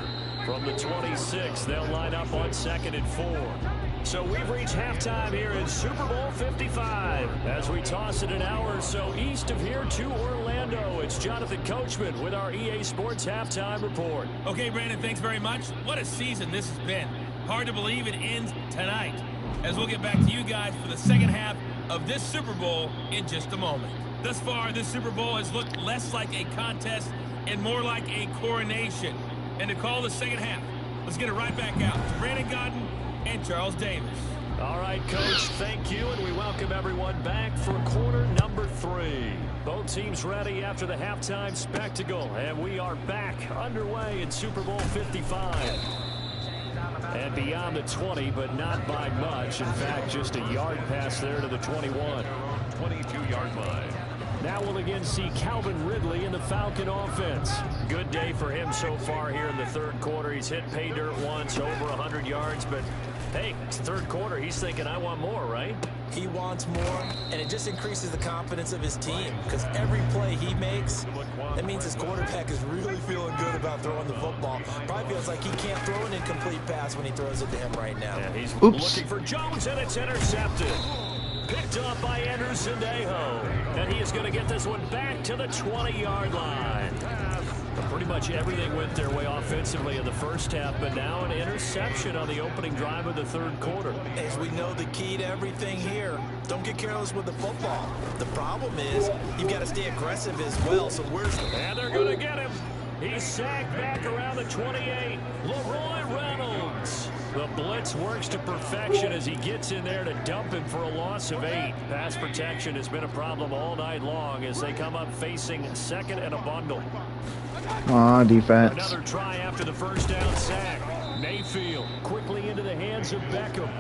From the 26, they'll line up on 2nd and 4. So we've reached halftime here in Super Bowl 55. As we toss it an hour or so east of here to Orlando, it's Jonathan Coachman with our EA Sports Halftime Report. Okay, Brandon, thanks very much. What a season this has been. Hard to believe it ends tonight. As we'll get back to you guys for the second half of this Super Bowl in just a moment. Thus far, this Super Bowl has looked less like a contest and more like a coronation. And to call the second half, let's get it right back out to Brandon Godden and Charles Davis. All right, Coach, thank you, and we welcome everyone back for quarter number 3. Both teams ready after the halftime spectacle, and we are back underway in Super Bowl 55. And beyond the 20, but not by much. In fact, just a yard pass there to the 21. 22-yard line. Now we'll again see Calvin Ridley in the Falcon offense. Good day for him so far here in the third quarter. He's hit pay dirt once, over 100 yards, but hey, it's third quarter. He's thinking, I want more, right? He wants more, and it just increases the confidence of his team because every play he makes, that means his quarterback is really feeling good about throwing the football. Probably feels like he can't throw an incomplete pass when he throws it to him right now. Yeah, he's looking for Jones, and it's intercepted. Picked up by Andrew Sendejo. And he is going to get this one back to the 20-yard line. Pretty much everything went their way offensively in the first half, but now an interception on the opening drive of the third quarter. As we know, the key to everything here, don't get careless with the football. The problem is you've got to stay aggressive as well. So where's the... And they're going to get him. He's sacked back around the 28. Leroy Reynolds. The blitz works to perfection as he gets in there to dump him for a loss of 8. Pass protection has been a problem all night long as they come up facing second and a bundle. Defense. Another try after the first down sack. Mayfield quickly into the hands of Beckham.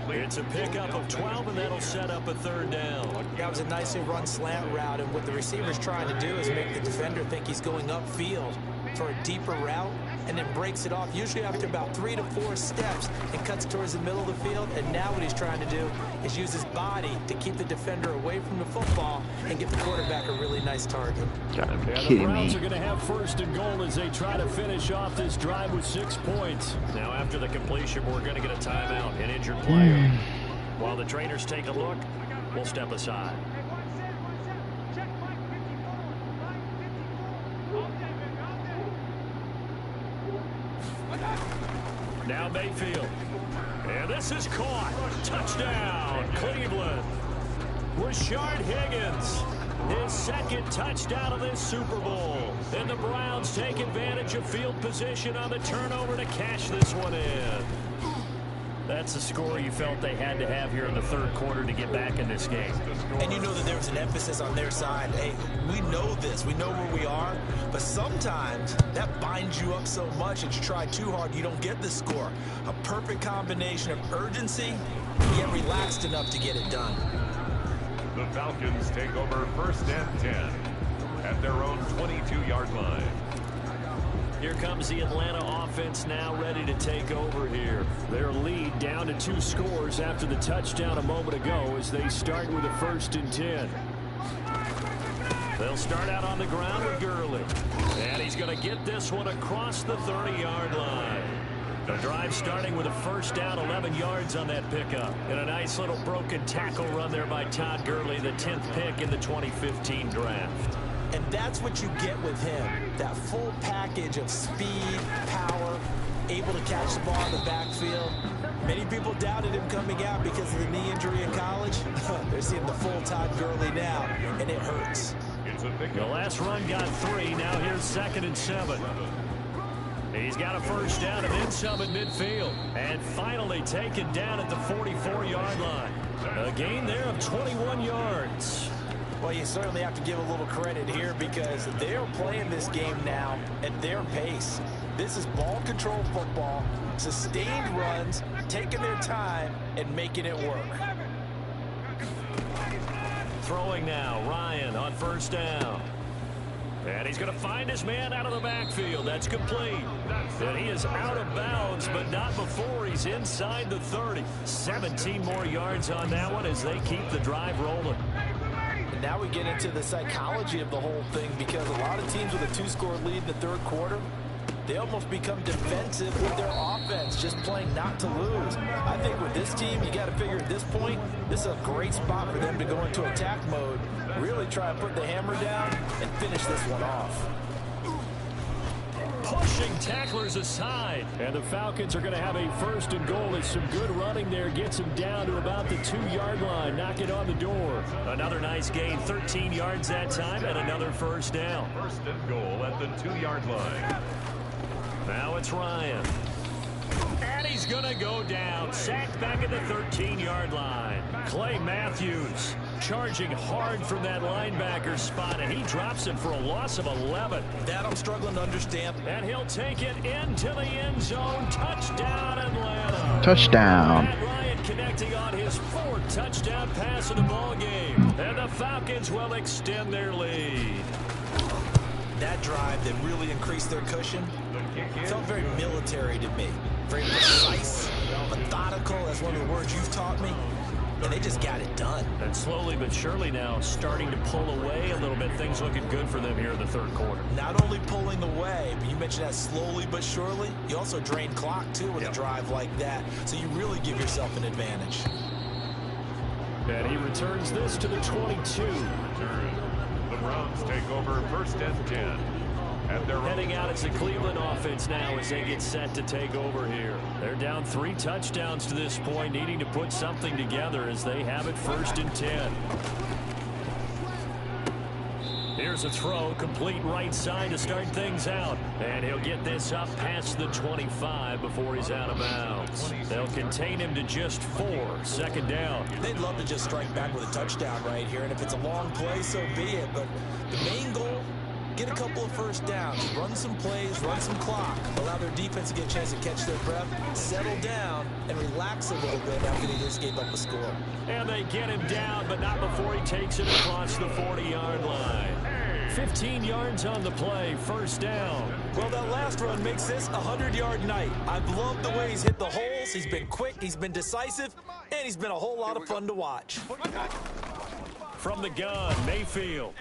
It's a pickup of 12, and that'll set up a third down. That was a nicely run slant route, and what the receiver's trying to do is make the defender think he's going upfield for a deeper route, and then breaks it off, usually after about 3 to 4 steps, and cuts towards the middle of the field. And now what he's trying to do is use his body to keep the defender away from the football and get the quarterback a really nice target. Gotta be And the kidding Browns me. are going to have first and goal as they try to finish off this drive with 6 points. Now, after the completion, we're going to get a timeout, an injured player. While the trainers take a look, we'll step aside. Now Mayfield. And this is caught. Touchdown, Cleveland. Rashard Higgins. His second touchdown of this Super Bowl. And the Browns take advantage of field position on the turnover to cash this one in. That's the score you felt they had to have here in the third quarter to get back in this game. And you know that there was an emphasis on their side. Hey, we know this. We know where we are. But sometimes that binds you up so much and you try too hard, you don't get the score. A perfect combination of urgency, yet relaxed enough to get it done. The Falcons take over first and 10 at their own 22-yard line. Here comes the Atlanta offense now ready to take over here. Their lead down to 2 scores after the touchdown a moment ago as they start with a first and 10. They'll start out on the ground with Gurley. And he's going to get this one across the 30-yard line. The drive starting with a first down, 11 yards on that pickup. And a nice little broken tackle run there by Todd Gurley, the 10th pick in the 2015 draft. And that's what you get with him. That full package of speed, power, able to catch the ball in the backfield. Many people doubted him coming out because of the knee injury in college. They're seeing the full Todd Gurley now, and it hurts. The last run got 3. Now here's 2nd and 7. He's got a first down and then some at midfield. And finally taken down at the 44-yard line. A gain there of 21 yards. Well, you certainly have to give a little credit here because they're playing this game now at their pace. This is ball control football, sustained runs, taking their time, and making it work. Throwing now, Ryan on first down. And he's going to find his man out of the backfield. That's complete. And he is out of bounds, but not before he's inside the 30. 17 more yards on that one as they keep the drive rolling. Now we get into the psychology of the whole thing because a lot of teams with a 2-score lead in the third quarter, they almost become defensive with their offense, just playing not to lose. I think with this team, you got to figure at this point, this is a great spot for them to go into attack mode, really try and put the hammer down and finish this one off. Pushing tacklers aside. And the Falcons are going to have a first and goal as some good running there gets them down to about the 2-yard line. Knock it on the door. Another nice gain, 13 yards that time, and another first down. First and goal at the 2-yard line. Now it's Ryan. And he's going to go down. Sacked back at the 13-yard line. Clay Matthews charging hard from that linebacker spot, and he drops him for a loss of 11. That I'm struggling to understand. And he'll take it into the end zone. Touchdown, Atlanta. Touchdown. Matt Ryan connecting on his 4th touchdown pass of the ball game. And the Falcons will extend their lead. That drive that really increased their cushion felt very military to me. Very precise, methodical. That's one of the words you've taught me. And they just got it done. And slowly but surely now starting to pull away a little bit. Things looking good for them here in the third quarter. Not only pulling away, but you mentioned that slowly but surely. You also drain clock, too, with a drive like that. So you really give yourself an advantage. And he returns this to the 22. The Browns take over first and 10. And they're Heading out, it's the Cleveland offense now as they get set to take over here. They're down 3 touchdowns to this point, needing to put something together as they have it first and 10. Here's a throw, complete right side to start things out. And he'll get this up past the 25 before he's out of bounds. They'll contain him to just 4, 2nd down. They'd love to just strike back with a touchdown right here. And if it's a long play, so be it. But the main goal get a couple of first downs, run some plays, run some clock, allow their defense to get a chance to catch their breath, settle down, and relax a little bit after they just gave up a score. And they get him down, but not before he takes it across the 40-yard line. 15 yards on the play, first down. Well, that last run makes this a 100-yard night. I've loved the way he's hit the holes. He's been quick, he's been decisive, and he's been a whole lot of fun to watch. From the gun, Mayfield.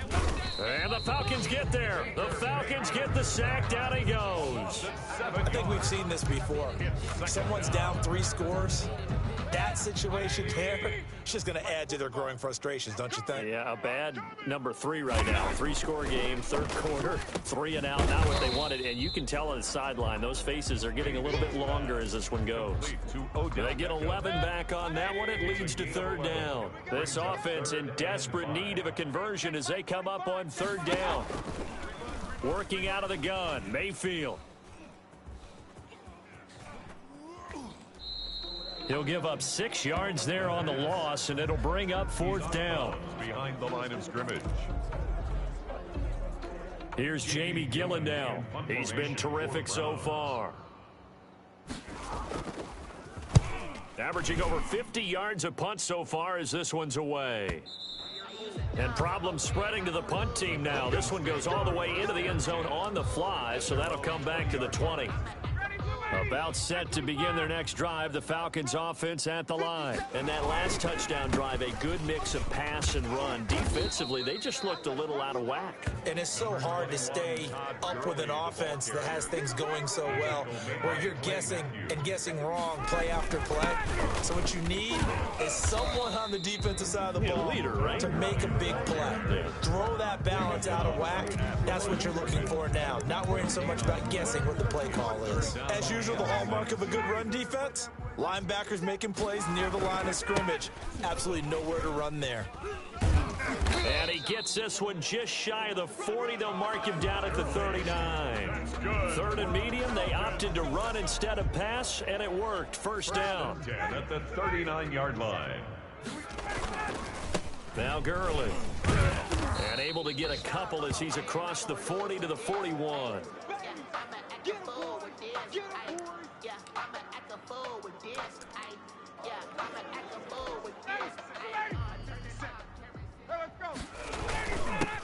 And the Falcons get there. The Falcons get the sack. Down he goes. I think we've seen this before. Someone's down 3 scores. That situation there, it's just going to add to their growing frustrations, don't you think? Yeah, a bad number 3 right now. 3-score game, third quarter, 3 and out, not what they wanted. And you can tell on the sideline, those faces are getting a little bit longer as this one goes. They get 11 back on that one. It leads to third down. This offense in desperate need of a conversion as they come up on third down. Working out of the gun, Mayfield. He'll give up 6 yards there on the loss, and it'll bring up fourth down. Behind the line of scrimmage. Here's Jamie Gillen now. He's been terrific so far. Averaging over 50 yards a punt so far as this one's away. And problems spreading to the punt team now. This one goes all the way into the end zone on the fly, so that'll come back to the 20. About set to begin their next drive, the Falcons offense at the line. And that last touchdown drive, a good mix of pass and run. Defensively, they just looked a little out of whack. And it's so hard to stay up with an offense that has things going so well, where you're guessing and guessing wrong play after play. So what you need is someone on the defensive side of the ball to make a big play. Throw that balance out of whack. That's what you're looking for now. Not worrying so much about guessing what the play call is. As usual, the hallmark of a good run defense, linebackers making plays near the line of scrimmage. Absolutely nowhere to run there. And he gets this one just shy of the 40. They'll mark him down at the 39. Third and medium, they opted to run instead of pass, and it worked. First down. At the 39-yard line. Now Gurley. And able to get a couple as he's across the 40 to the 41.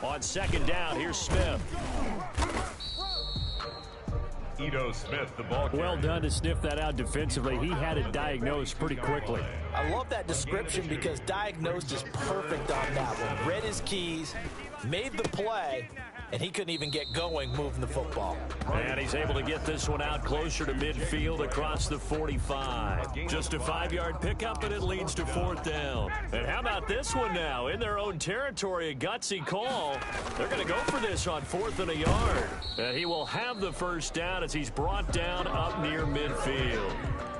On second down, here's Smith. Ito Smith, the ball carrier. Well done to sniff that out defensively. He had it diagnosed pretty quickly. I love that description because diagnosed is perfect on that one. Read his keys, made the play, and he couldn't even get going moving the football. And he's able to get this one out closer to midfield across the 45. Just a 5-yard pickup, and it leads to fourth down. And how about this one now? In their own territory, a gutsy call. They're going to go for this on 4th and a yard. And he will have the first down as he's brought down up near midfield.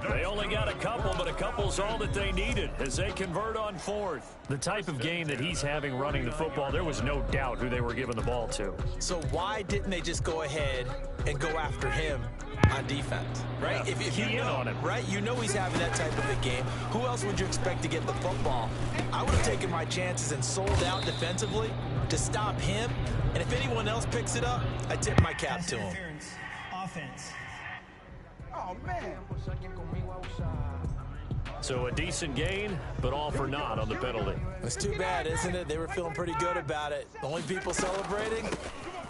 They only got a couple, but a couple's all that they needed as they convert on 4th. The type of game that he's having running the football, there was no doubt who they were giving the ball to. So why didn't they just go ahead and go after him on defense, right? Yeah, if you know, on him. right? You know he's having that type of a game. Who else would you expect to get the football? I would have taken my chances and sold out defensively to stop him. And if anyone else picks it up, I tip my cap to him. Offense. Oh, man. So a decent gain, but all for naught on the penalty. It's too bad, isn't it? They were feeling pretty good about it. The only people celebrating,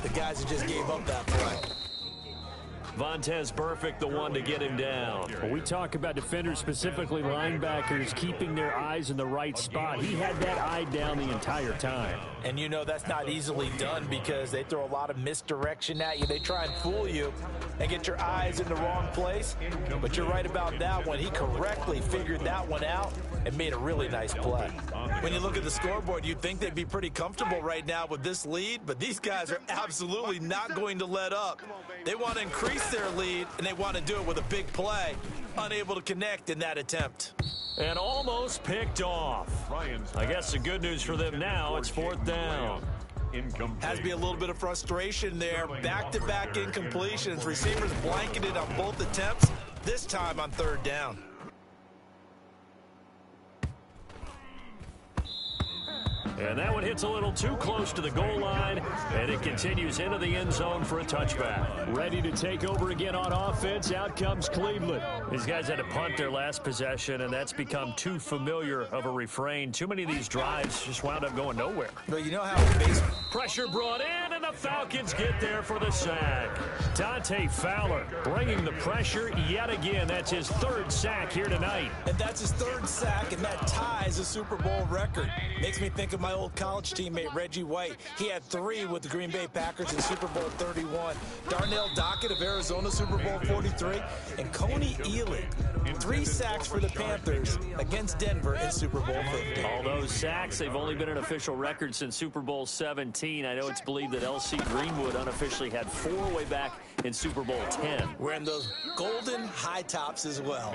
the guys who just gave up that play. Vontez Burfict, the one to get him down. When we talk about defenders, specifically linebackers, keeping their eyes in the right spot. He had that eye down the entire time. And you know that's not easily done because they throw a lot of misdirection at you. They try and fool you and get your eyes in the wrong place. But you're right about that one. He correctly figured that one out and made a really nice play. When you look at the scoreboard, you'd think they'd be pretty comfortable right now with this lead, but these guys are absolutely not going to let up. They want to increase their lead, and they want to do it with a big play. Unable to connect in that attempt. And almost picked off. I guess the good news for them now, it's fourth down. Has to be a little bit of frustration there. Back-to-back incompletions. Receivers blanketed on both attempts, this time on third down. And that one hits a little too close to the goal line, and it continues into the end zone for a touchback. Ready to take over again on offense. Out comes Cleveland. These guys had to punt their last possession, and that's become too familiar of a refrain. Too many of these drives just wound up going nowhere. But you know how base pressure brought in, and the Falcons get there for the sack. Dante Fowler bringing the pressure yet again. That's his third sack here tonight. And that's his third sack, and that ties a Super Bowl record. Makes me think of my old college teammate, Reggie White. He had 3 with the Green Bay Packers in Super Bowl 31. Darnell Dockett of Arizona, Super Bowl 43. And Coney Ealing, 3 sacks for the Panthers against Denver in Super Bowl 50. All those sacks, they've only been an official record since Super Bowl 17. I know it's believed that L.C. Greenwood unofficially had 4 way back in Super Bowl 10. Wearing those golden high tops as well.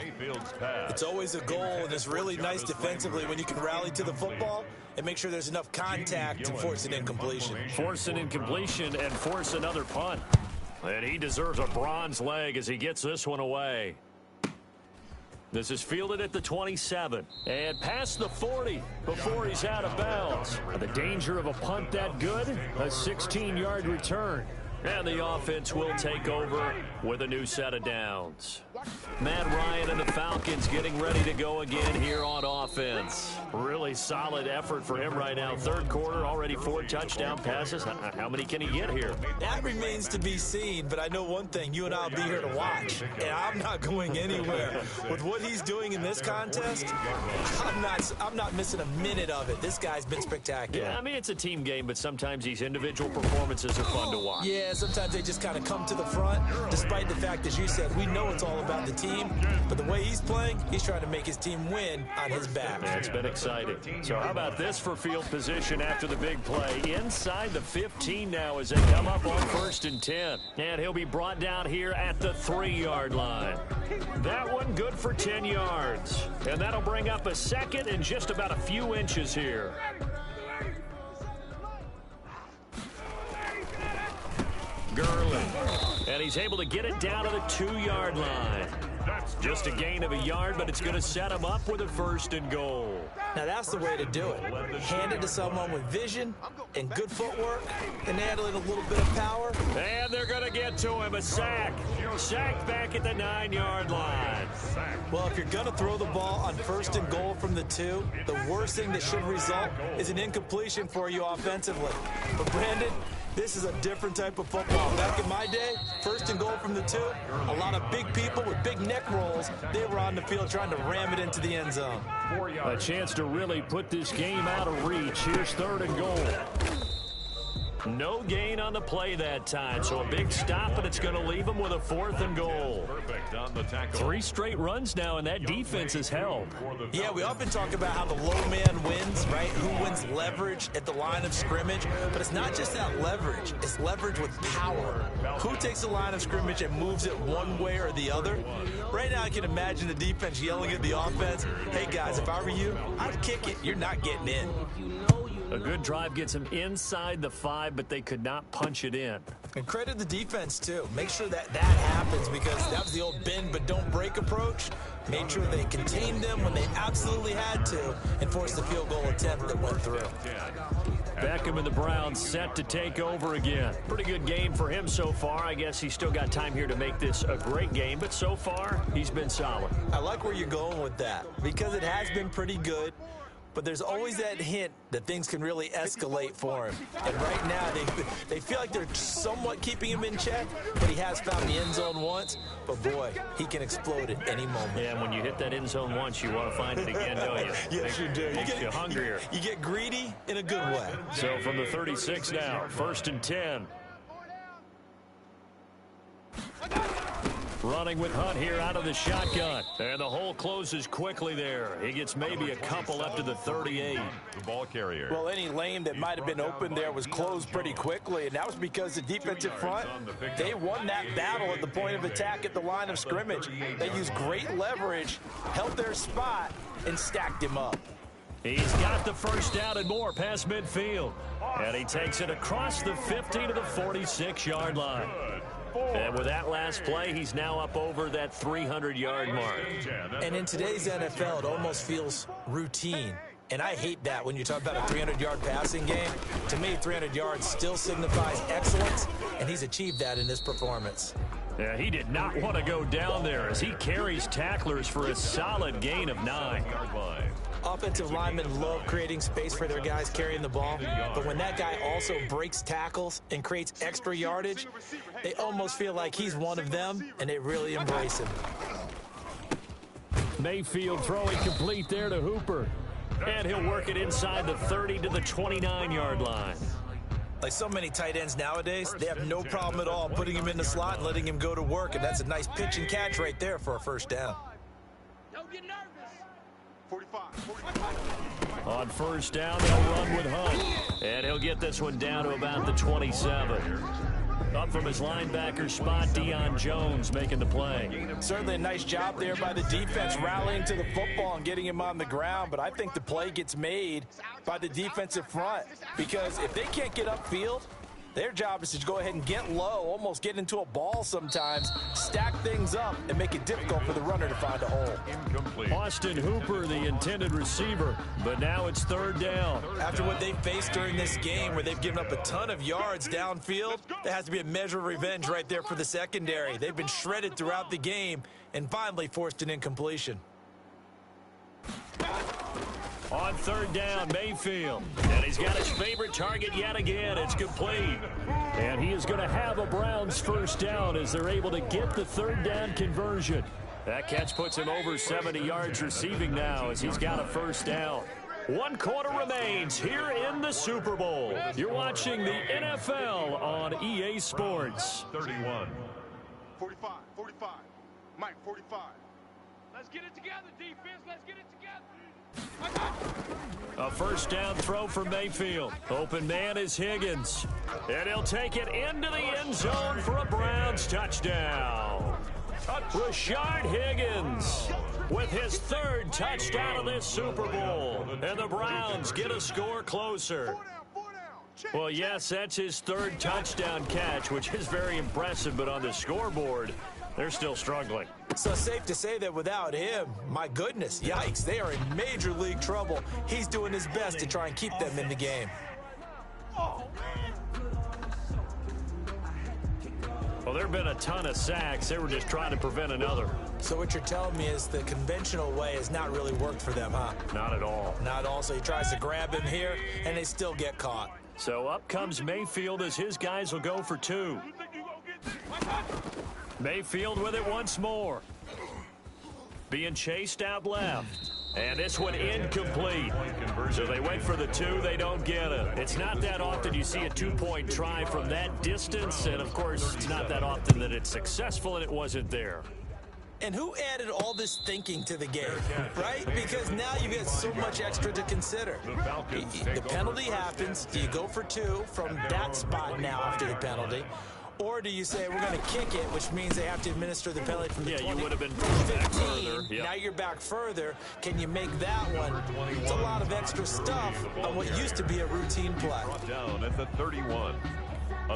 It's always a goal, and it's really nice defensively when you can rally to the football and make sure there's enough contact to force an incompletion. Force an incompletion and force another punt. And he deserves a bronze leg as he gets this one away. This is fielded at the 27 and past the 40 before he's out of bounds. The danger of a punt that good, a 16-yard return. And the offense will take over with a new set of downs. Matt Ryan and the Falcons getting ready to go again here on offense. Really solid effort for him right now. Third quarter, already 4 touchdown passes. How many can he get here? That remains to be seen, but I know one thing. You and I will be here to watch, and I'm not going anywhere. With what he's doing in this contest, I'm not missing a minute of it. This guy's been spectacular. Yeah, I mean, it's a team game, but sometimes these individual performances are fun to watch. Yeah, sometimes they just kind of come to the front, despite the fact, as you said, we know it's all about the team, but the way he's playing, he's trying to make his team win on his back. Yeah, it's been exciting. So how about this for field position after the big play? Inside the 15 now as they come up on 1st and 10. And he'll be brought down here at the 3-yard line. That one good for 10 yards. And that'll bring up a second and just about a few inches here. Gurley, and he's able to get it down to the 2-yard line. Just a gain of a yard, but it's going to set him up with a 1st and goal. Now that's the way to do it. Hand it to someone with vision and good footwork and add in a little bit of power. And they're going to get to him. A sack. Sacked back at the 9-yard line. Well, if you're going to throw the ball on 1st and goal from the 2, the worst thing that should result is an incompletion for you offensively. But Brandon, this is a different type of football. Back in my day, 1st and goal from the 2, a lot of big people with big neck rolls, they were on the field trying to ram it into the end zone. A chance to really put this game out of reach. Here's 3rd and goal. No gain on the play that time, so a big stop, and it's going to leave him with a 4th and goal. 3 straight runs now, and that defense is held. Yeah, we often talk about how the low man wins, right? Who wins leverage at the line of scrimmage? But it's not just that leverage. It's leverage with power. Who takes the line of scrimmage and moves it one way or the other? Right now, I can imagine the defense yelling at the offense, hey, guys, if I were you, I'd kick it. You're not getting in. A good drive gets him inside the 5, but they could not punch it in. And credit the defense, too. Make sure that happens, because that was the old bend but don't break approach. Made sure they contained them when they absolutely had to and forced the field goal attempt that went through. Beckham and the Browns set to take over again. Pretty good game for him so far. I guess he's still got time here to make this a great game, but so far, he's been solid. I like where you're going with that, because it has been pretty good. But there's always that hint that things can really escalate for him. And right now, they feel like they're somewhat keeping him in check, but he has found the end zone once. But, boy, he can explode at any moment. Yeah, and when you hit that end zone once, you want to find it again, don't you? Yes, you do. Makes you hungrier. You get greedy in a good way. So from the 36 now, 1st and 10. Running with Hunt here out of the shotgun. And the hole closes quickly there. He gets maybe a couple up to the 38. The ball carrier. Well, any lane that might have been open there was closed pretty quickly, and that was because the defensive front, they won that battle at the point of attack at the line of scrimmage. They used great leverage, held their spot, and stacked him up. He's got the 1st down and more past midfield. And he takes it across the 50 to the 46-yard line. And with that last play, he's now up over that 300-yard mark. And in today's NFL, it almost feels routine. And I hate that when you talk about a 300-yard passing game. To me, 300 yards still signifies excellence, and he's achieved that in this performance. Yeah, he did not want to go down there as he carries tacklers for a solid gain of 9. Offensive linemen love creating space for their guys carrying the ball, but when that guy also breaks tackles and creates extra yardage, they almost feel like he's one of them, and they really embrace him. Mayfield throwing complete there to Hooper, and he'll work it inside the 30 to the 29-yard line. Like so many tight ends nowadays, they have no problem at all putting him in the slot and letting him go to work, and that's a nice pitch and catch right there for a first down. Don't get nervous. 45. On first down, they'll run with Hunt, and he'll get this one down to about the 27. Up from his linebacker spot, Deion Jones making the play. Certainly a nice job there by the defense rallying to the football and getting him on the ground, but I think the play gets made by the defensive front because if they can't get upfield, their job is to go ahead and get low, almost get into a ball sometimes, stack things up, and make it difficult for the runner to find a hole. Incomplete. Austin Hooper, the intended receiver, but now it's third down. After what they faced during this game where they've given up a ton of yards downfield, there has to be a measure of revenge right there for the secondary. They've been shredded throughout the game and finally forced an incompletion. On third down, Mayfield. And he's got his favorite target yet again. It's complete. And he is going to have a Browns first down as they're able to get the third down conversion. That catch puts him over 70 yards receiving now as he's got a first down. 1 quarter remains here in the Super Bowl. You're watching the NFL on EA Sports. 31. 45. Mike, 45. Let's get it together, defense. Let's get it together. A first down throw for Mayfield. Open man is Higgins. And he'll take it into the end zone for a Browns touchdown. Rashard Higgins with his third touchdown of this Super Bowl. And the Browns get a score closer. Well, yes, that's his third touchdown catch, which is very impressive, but on the scoreboard, they're still struggling. So safe to say that without him, my goodness, yikes, they are in major league trouble. He's doing his best to try and keep them in the game. Well, there have been a ton of sacks. They were just trying to prevent another. So what you're telling me is the conventional way has not really worked for them, huh? Not at all. Not at all. So he tries to grab him here, and they still get caught. So up comes Mayfield as his guys will go for 2. Mayfield with it once more. Being chased out left. And this one incomplete. So they went for the 2. They don't get it. It's not that often you see a 2-point try from that distance. And, of course, it's not that often that it's successful, and it wasn't there. And who added all this thinking to the game, right? Because now you get so much extra to consider. The penalty happens. Do you go for 2 from that spot now after the penalty? Or do you say, we're going to kick it, which means they have to administer the penalty from the 20, you would have been 15. back further. Yep. Now you're back further. Can you make that one? It's a lot of extra stuff on what used to be a routine play. Down at the 31.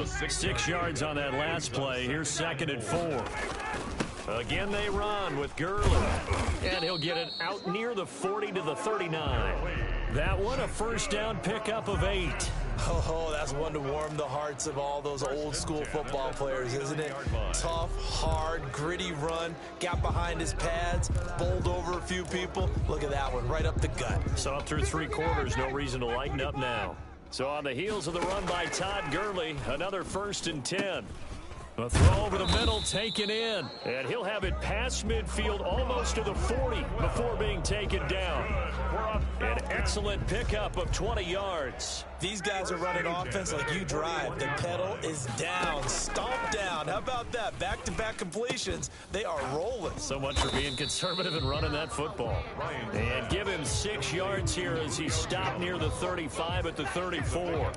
6 yards on that last play. Here's 2nd and 4. Again, they run with Gurley. And he'll get it out near the 40 to the 39. That one, a first down pickup of 8. Oh, that's one to warm the hearts of all those old school football players, isn't it? Tough, hard, gritty run, got behind his pads, bowled over a few people. Look at that one, right up the gut. So up through 3 quarters, no reason to lighten up now. So on the heels of the run by Todd Gurley, another 1st and 10. A throw over the middle taken in, and he'll have it past midfield almost to the 40 before being taken down. An excellent pickup of 20 yards. These guys are running offense like you drive. The pedal is down, stomped down. How about that? Back-to-back completions. They are rolling. So much for being conservative and running that football. And give him 6 yards here as he stopped near the 35 at the 34.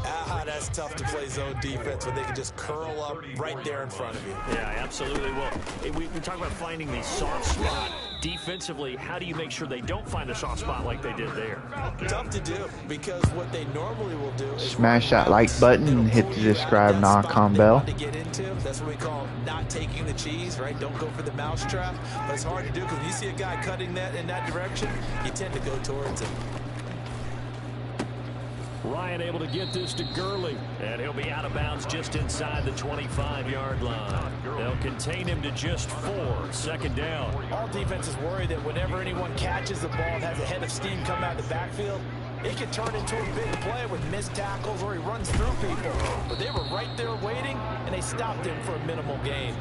Ah, that's tough to play zone defense when they can just curl up right there in front of you. Yeah, absolutely. Well, we talk about finding the soft spot. defensively, how do you make sure they don't find the soft spot like they did there? Tough to do, because what they normally will do is Smash that like button and hit the subscribe knock-on bell. to get into. That's what we call not taking the cheese, right? Don't go for the mousetrap. But it's hard to do because when you see a guy cutting that in that direction, you tend to go towards it. Ryan able to get this to Gurley, and he'll be out of bounds just inside the 25-yard line. They'll contain him to just 4, second down. All defenses worry that whenever anyone catches the ball and has a head of steam come out of the backfield, it can turn into a big play with missed tackles or he runs through people. But they were right there waiting, and they stopped him for a minimal gain.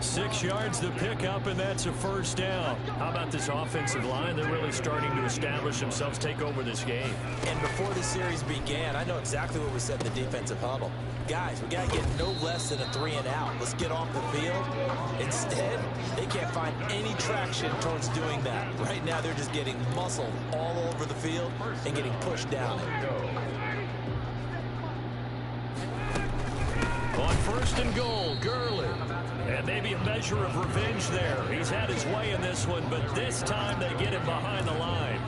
6 yards to pick up, and that's a first down. How about this offensive line? They're really starting to establish themselves, take over this game. And before the series began, I know exactly what we said in the defensive huddle. Guys, we got to get no less than a 3-and-out. Let's get off the field. Instead, they can't find any traction towards doing that. Right now, they're just getting muscled all over the field and getting pushed down it. On first and goal, Gurley. And maybe a measure of revenge there. He's had his way in this one, but this time they get him behind the line.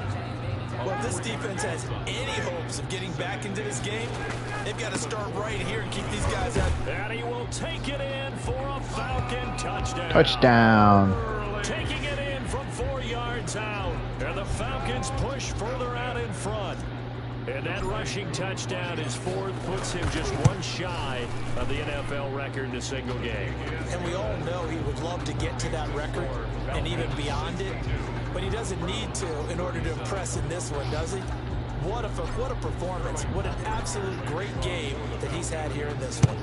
Well, if this defense has any hopes of getting back into this game, they've got to start right here and keep these guys out. And he will take it in for a Falcon touchdown. Touchdown. Taking it in from 4 yards out. And the Falcons push further out in front. And that rushing touchdown, his 4th, puts him just 1 shy of the NFL record in a single game. And we all know he would love to get to that record and even beyond it. But he doesn't need to in order to impress in this one, does he? What a performance. What an absolute great game that he's had here in this one.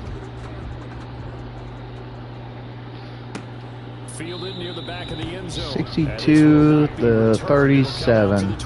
Fielded near the back of the end zone. 62 to 37.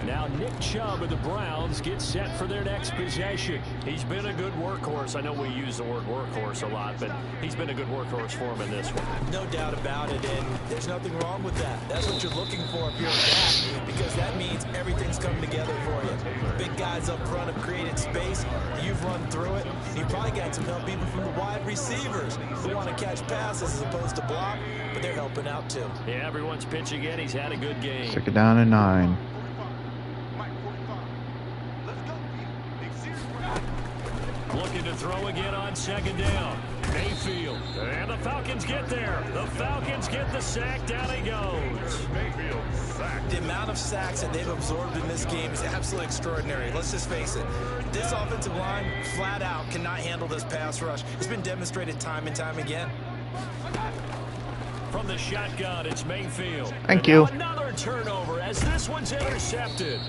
Now Nick Chubb of the Browns gets set for their next possession. He's been a good workhorse. I know we use the word workhorse a lot, but he's been a good workhorse for him in this one. No doubt about it, and there's nothing wrong with that. That's what you're looking for if you're a back, because that means everything's coming together for you. Big guys up front have created space. You've run through it. You probably got some help even from the wide receivers who want to catch passes as opposed to block, but they're helping out too. Yeah, everyone's pitching in. He's had a good game. 2nd down and 9. Looking to throw again on 2nd down. Mayfield. And the Falcons get there. The Falcons get the sack. Down he goes. Mayfield sacked. The amount of sacks that they've absorbed in this game is absolutely extraordinary. Let's just face it. This offensive line, flat out, cannot handle this pass rush. It's been demonstrated time and time again. From the shotgun, it's Mayfield. Thank you. Another turnover as this one's intercepted.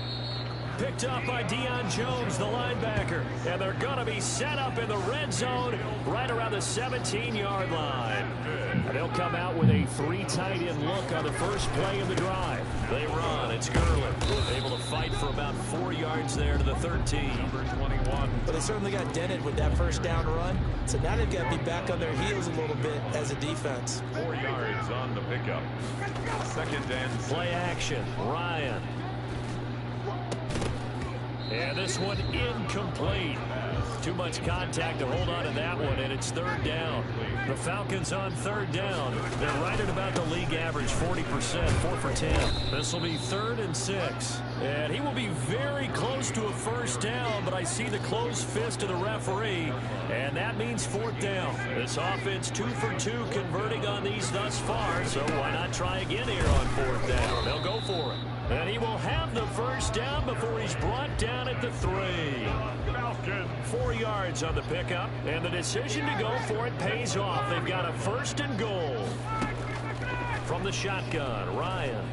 Picked up by Deion Jones, the linebacker. And they're going to be set up in the red zone right around the 17-yard line. And they'll come out with a 3 tight end look on the first play of the drive. They run. It's Gurley. Able to fight for about 4 yards there to the 13. Number 21. But they certainly got dented with that first down run. So now they've got to be back on their heels a little bit as a defense. 4 yards on the pickup. 2nd and Play action. Ryan. And this one incomplete. Too much contact to hold on to that one, and it's 3rd down. The Falcons on 3rd down. They're right at about the league average, 40%, 4 for 10. This will be 3rd and 6. And he will be very close to a first down, but I see the closed fist of the referee, and that means 4th down. This offense 2 for 2 converting on these thus far, so why not try again here on 4th down? They'll go for it. And he will have the first down before he's brought down at the 3. Falcons. 4 yards on the pickup, and the decision to go for it pays off. They've got a 1st and goal. From the shotgun, Ryan.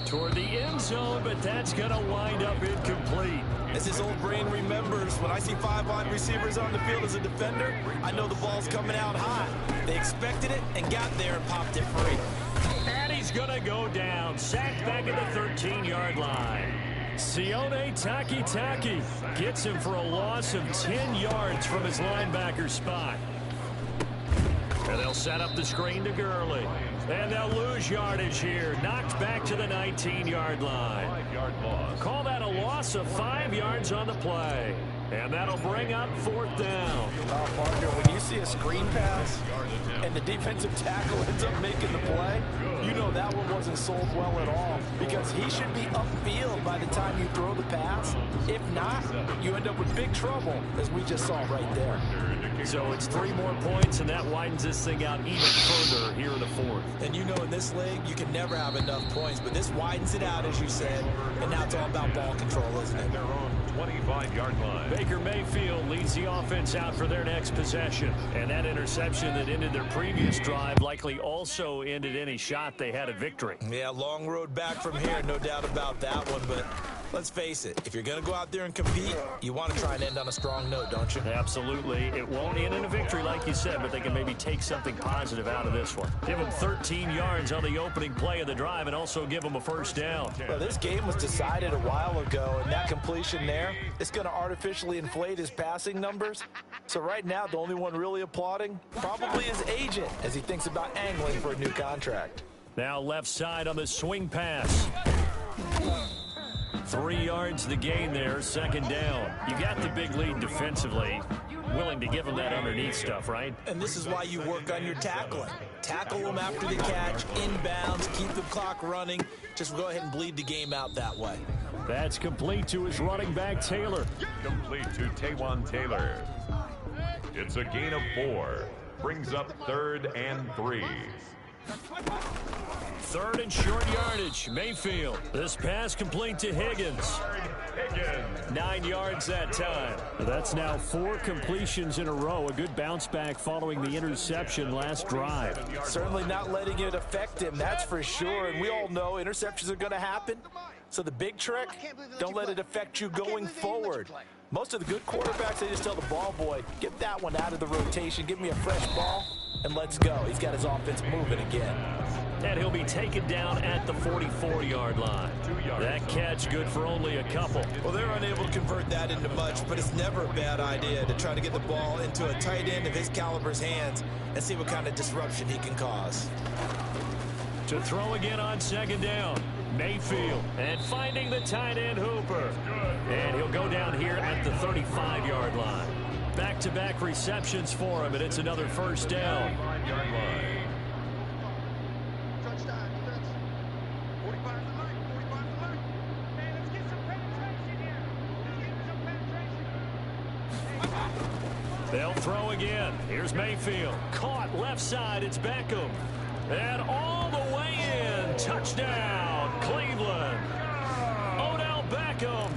Toward the end zone, but that's going to wind up incomplete. As his old brain remembers, when I see 5 wide receivers on the field as a defender, I know the ball's coming out hot. They expected it and got there and popped it free. And he's going to go down, sacked back at the 13-yard line. Sione Takitaki gets him for a loss of 10 yards from his linebacker spot. And they'll set up the screen to Gurley. And they'll lose yardage here. Knocked back to the 19-yard line. 5-yard loss. Call that a loss of 5 yards on the play. And that'll bring up 4th down. Partner, when you see a screen pass and the defensive tackle ends up making the play, you know that one wasn't sold well at all, because he should be upfield by the time you throw the pass. If not, you end up with big trouble, as we just saw right there. So it's 3 more points, and that widens this thing out even further here in the 4th. And you know, in this league, you can never have enough points, but this widens it out, as you said, and now it's all about ball control, isn't it? Their own 25-yard line. Baker Mayfield leads the offense out for their next possession. And that interception that ended their previous drive likely also ended any shot they had at victory. Yeah, long road back from here, no doubt about that one, but let's face it, if you're going to go out there and compete, you want to try and end on a strong note, don't you? Absolutely. It won't end in a victory like you said, but they can maybe take something positive out of this one. Give them 13 yards on the opening play of the drive and also give them a 1st down. Well, this game was decided a while ago, and that completion there, it's going to artificially inflate his passing numbers. So right now, the only one really applauding probably his agent as he thinks about angling for a new contract. Now left side on the swing pass. 3 yards the gain there, 2nd down. You got the big lead defensively. Willing to give them that underneath stuff, right? And this is why you work on your tackling. Tackle them after the catch, inbounds, keep the clock running. Just go ahead and bleed the game out that way. That's complete to his running back, Taylor. Complete to Taywan Taylor. It's a gain of 4. Brings up 3rd and 3. 3rd and short yardage. Mayfield. This pass complete to Higgins. 9 yards that time. That's now 4 completions in a row. A good bounce back following the interception last drive. Certainly not letting it affect him, that's for sure. And we all know interceptions are going to happen. So the big trick, don't let it affect you going forward. Most of the good quarterbacks, they just tell the ball boy, get that one out of the rotation, give me a fresh ball, and let's go. He's got his offense moving again. And he'll be taken down at the 44-yard line. That catch good for only a couple. Well, they're unable to convert that into much, but it's never a bad idea to try to get the ball into a tight end of his caliber's hands and see what kind of disruption he can cause. To throw again on 2nd down. Mayfield, and finding the tight end Hooper. And he'll go down here at the 35-yard line. Back-to-back receptions for him, and it's another 1st down. Touchdown, defense. 45 to the line, 45 to the line. Hey, let's get some penetration here. Let's get some penetration. They'll throw again. Here's Mayfield. Caught left side. It's Beckham. And all the way in. Touchdown, Cleveland. Odell Beckham.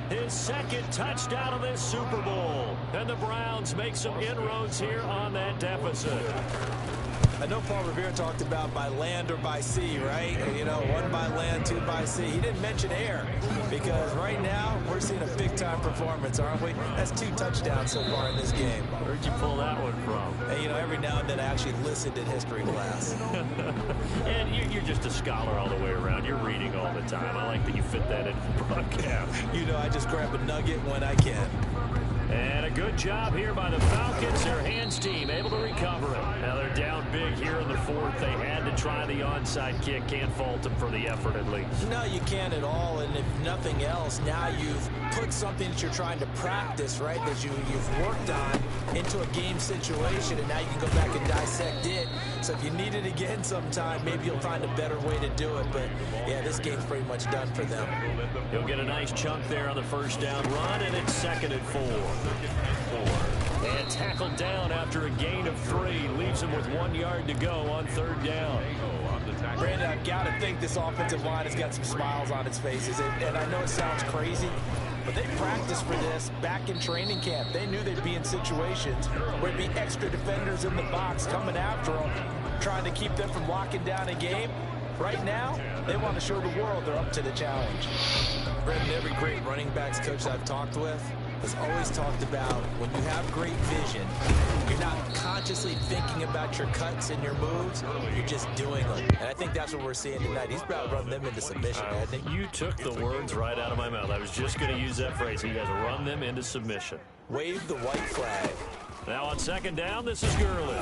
His 2nd touchdown of this Super Bowl. And the Browns make some inroads here on that deficit. I know Paul Revere talked about by land or by sea, right? You know, 1 by land, 2 by sea. He didn't mention air because right now we're seeing a big-time performance, aren't we? That's 2 touchdowns so far in this game. Where'd you pull that one from? And, you know, every now and then I actually listened in history class. And you're just a scholar all the way around. You're reading all the time. I like that you fit that in the broadcast. You know, I just grab a nugget when I can. And a good job here by the Falcons. Their hands team able to recover it. Now they're down big here in the 4th. They had to try the onside kick. Can't fault them for the effort at least. No, you can't at all. And if nothing else, now you've put something that you're trying to practice, right, that you've worked on into a game situation, and now you can go back and dissect it. So if you need it again sometime, maybe you'll find a better way to do it. But, yeah, this game's pretty much done for them. He'll get a nice chunk there on the 1st down run, and it's 2nd and 4. And tackled down after a gain of 3. Leaves him with 1 yard to go on 3rd down. Brandon, I've got to think this offensive line has got some smiles on its faces. And I know it sounds crazy, but they practiced for this back in training camp. They knew they'd be in situations where there'd be extra defenders in the box coming after them, trying to keep them from locking down a game. Right now, they want to show the world they're up to the challenge. Brandon, every great running backs coach I've talked with has always talked about when you have great vision, you're not consciously thinking about your cuts and your moves, you're just doing them. And I think that's what we're seeing tonight. He's about to run them into submission, hasn't he? You took the words right out of my mouth. I was just going to use that phrase. You guys run them into submission. Wave the white flag. Now on 2nd down, this is Gurley.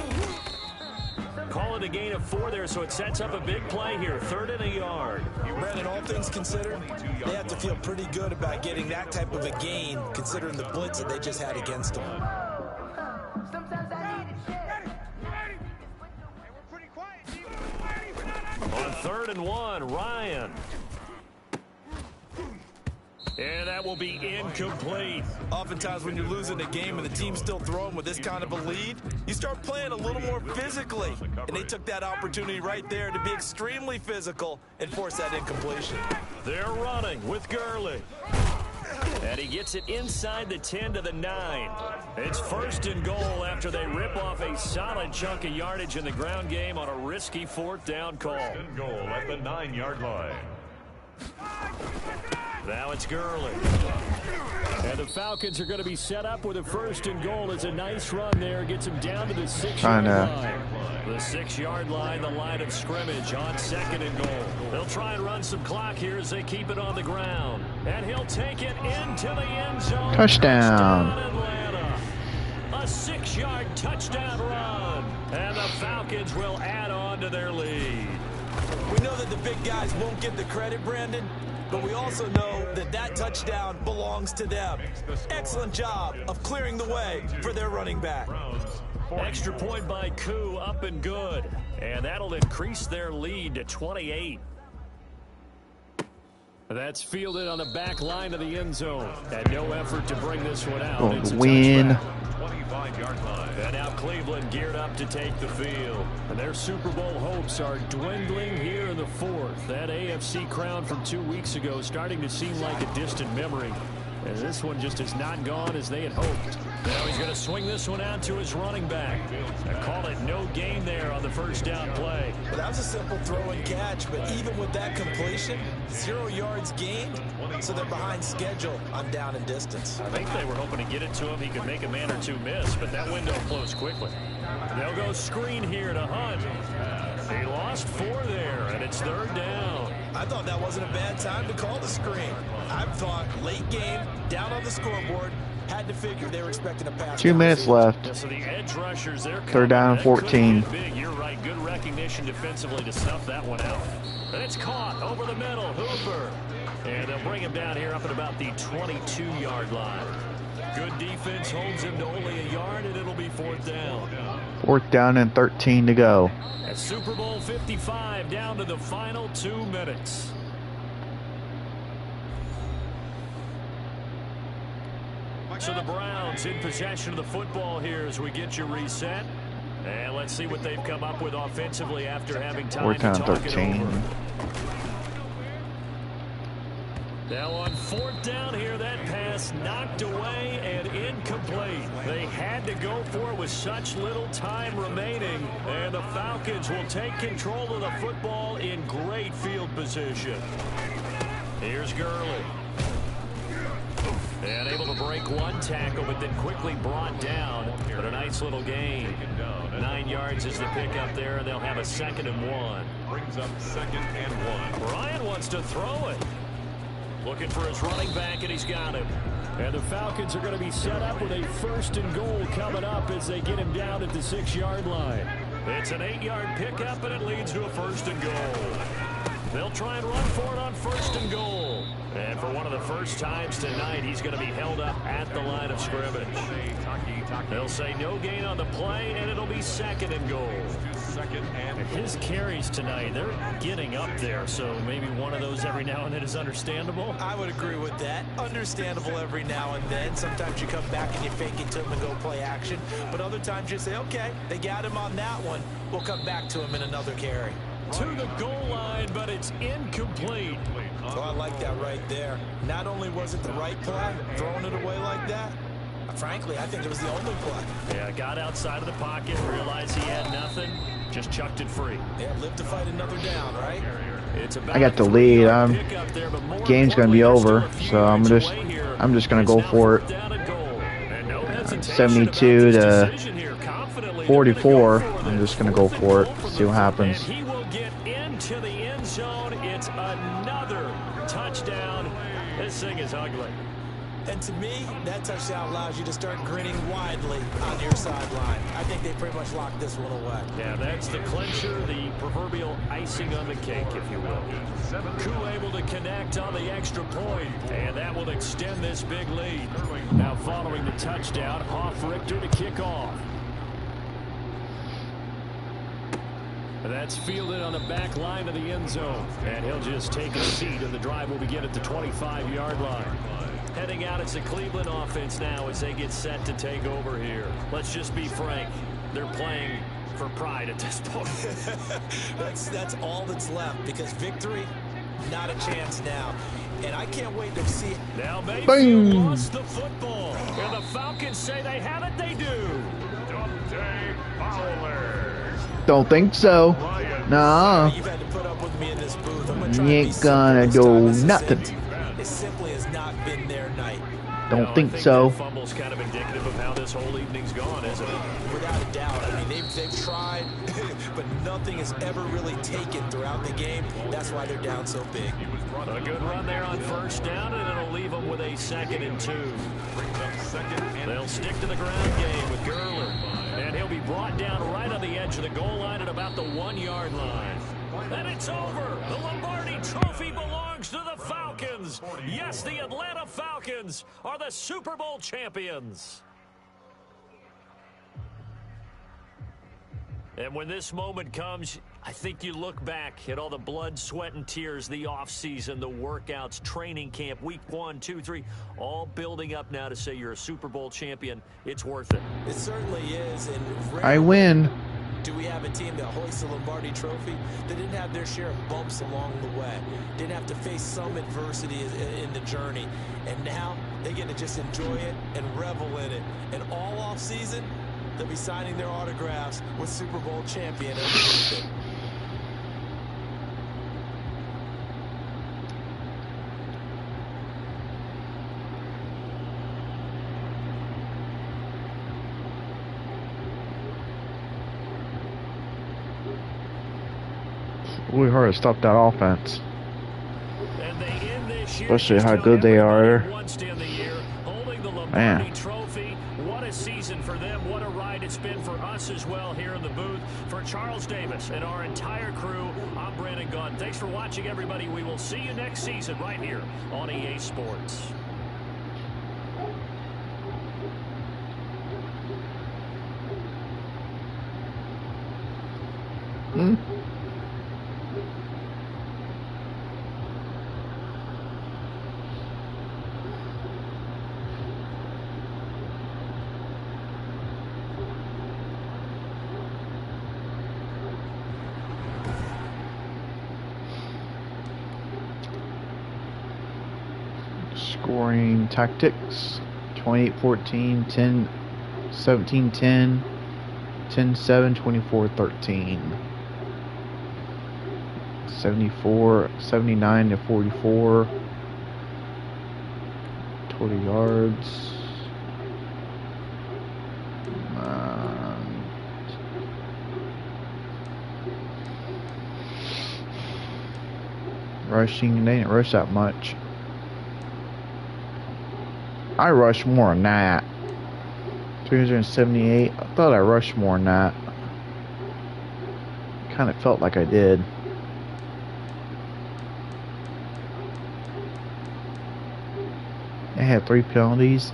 Call it a gain of 4 there, so it sets up a big play here. 3rd and a yard. Brandon, all things considered, they have to feel pretty good about getting that type of a gain, considering the blitz that they just had against them. On 3rd and 1, Ryan. And that will be incomplete. Oftentimes when you're losing a game and the team's still throwing with this kind of a lead, you start playing a little more physically. And they took that opportunity right there to be extremely physical and force that incompletion. They're running with Gurley. And he gets it inside the 10 to the 9. It's 1st and goal after they rip off a solid chunk of yardage in the ground game on a risky 4th down call. 1st and goal at the 9-yard line. Now it's Gurley. And the Falcons are going to be set up with a 1st and goal. It's a nice run there. Gets him down to the 6-yard line. The 6-yard line, the line of scrimmage on 2nd and goal. They'll try and run some clock here as they keep it on the ground. And he'll take it into the end zone. Touchdown. Atlanta. A 6-yard touchdown run. And the Falcons will add on to their lead. We know that the big guys won't get the credit, Brandon, but we also know that that touchdown belongs to them. Excellent job of clearing the way for their running back. Extra point by Koo, up and good. And that'll increase their lead to 28. That's fielded on the back line of the end zone. And no effort to bring this one out. It's a win. 25-yard line. And now Cleveland geared up to take the field. And their Super Bowl hopes are dwindling here in the 4th. That AFC crown from 2 weeks ago starting to seem like a distant memory. And this one just has not gone as they had hoped. Now he's going to swing this one out to his running back. I call it no gain there on the 1st down play. Well, that was a simple throw and catch, but even with that completion, 0 yards gained, so they're behind schedule on down and distance. I think they were hoping to get it to him. He could make a man or two miss, but that window closed quickly. They'll go screen here to Hunt. He lost 4 there, and it's 3rd down. I thought that wasn't a bad time to call the screen. I thought late game, down on the scoreboard, had to figure they were expecting a pass. 2 minutes left. Yeah, so the edge rushers, they're 3rd down and 14. Big. You're right. Good recognition defensively to snuff that one out. And it's caught over the middle. Hooper. And they'll bring him down here up at about the 22-yard line. Good defense holds him to only a yard, and it'll be 4th down. 4th down and 13 to go. At Super Bowl 55, down to the final 2 minutes. So the Browns in possession of the football here as we get you reset. And let's see what they've come up with offensively after having time to talk it over. Now on 4th down here, that pass knocked away and incomplete. They had to go for it with such little time remaining. And the Falcons will take control of the football in great field position. Here's Gurley. And able to break 1 tackle, but then quickly brought down. But a nice little gain. 9 yards is the pickup there, and they'll have a 2nd and 1. Brings up 2nd and 1. Ryan wants to throw it. Looking for his running back, and he's got him. And the Falcons are going to be set up with a 1st and goal coming up as they get him down at the 6-yard line. It's an 8-yard pickup, and it leads to a 1st and goal. They'll try and run for it on 1st and goal. And for one of the first times tonight, he's going to be held up at the line of scrimmage. They'll say no gain on the play, and it'll be 2nd and goal. His carries tonight, they're getting up there, so maybe one of those every now and then is understandable. I would agree with that. Understandable every now and then. Sometimes you come back and you fake it to him and go play action. But other times you say, okay, they got him on that one. We'll come back to him in another carry. To the goal line, but it's incomplete. So I like that right there. Not only was it the right play, throwing it away like that, frankly, I think it was the only play. Yeah, got outside of the pocket, realized he had nothing, just chucked it free. Yeah, live to fight another down, right? It's about I got the lead. Game's gonna be over, so I'm just gonna go for it. 72 to 44. I'm just gonna go for it. See what happens. And he will get into the end zone. It's another touchdown. This thing is ugly. And to me, that touchdown allows you to start grinning widely on your sideline. I think they pretty much locked this one away. Yeah, that's the clincher, the proverbial icing on the cake, if you will. Koo able to connect on the extra point, and that will extend this big lead. Now following the touchdown, Hoff-Richter to kick off. That's fielded on the back line of the end zone, and he'll just take a seat, and the drive will begin at the 25-yard line. Heading out, it's the Cleveland offense now as they get set to take over here. Let's just be frank. They're playing for pride at this point. that's all that's left, because victory, not a chance now. And I can't wait to see it. Now Mayfield lost the football. And the Falcons say they have it. They do. Dante Fowler. Don't think so. Nah. You've had to put up with me in this booth. I'm You ain't gonna do nothing. It simply has not been their night. Don't think so. Fumble's kind of indicative of how this whole evening's gone, isn't it? Without a doubt. I mean, they've tried, but nothing has ever really taken throughout the game. That's why they're down so big. A good run there on first down, and it'll leave them with a 2nd and 2. They'll stick to the ground game with Gurley. And he'll be brought down right on the edge of the goal line at about the 1-yard line. And it's over. The Lombardi Trophy belongs to the Falcons. Yes, the Atlanta Falcons are the Super Bowl champions. And when this moment comes, I think you look back at all the blood, sweat, and tears, the offseason, the workouts, training camp, week 1, 2, 3, all building up now to say you're a Super Bowl champion. It's worth it. It certainly is. And I win. Do we have a team that hoists the Lombardi Trophy that didn't have their share of bumps along the way, didn't have to face some adversity in the journey, and now they get to just enjoy it and revel in it. And all off season, they'll be signing their autographs with Super Bowl champion underneath it. Really hard to stop that offense. Especially how good they are. Man. Trophy. What a season for them. What a ride it's been for us as well here in the booth. For Charles Davis and our entire crew, I'm Brandon Gaudin. Thanks for watching, everybody. We will see you next season right here on EA Sports. Scoring tactics 28-14, 17-10, 10-7, 24-13, 79-44, 20 yards. Rushing, they didn't rush that much. I rushed more than that. 378. I thought I rushed more than that. Kind of felt like I did. I had 3 penalties.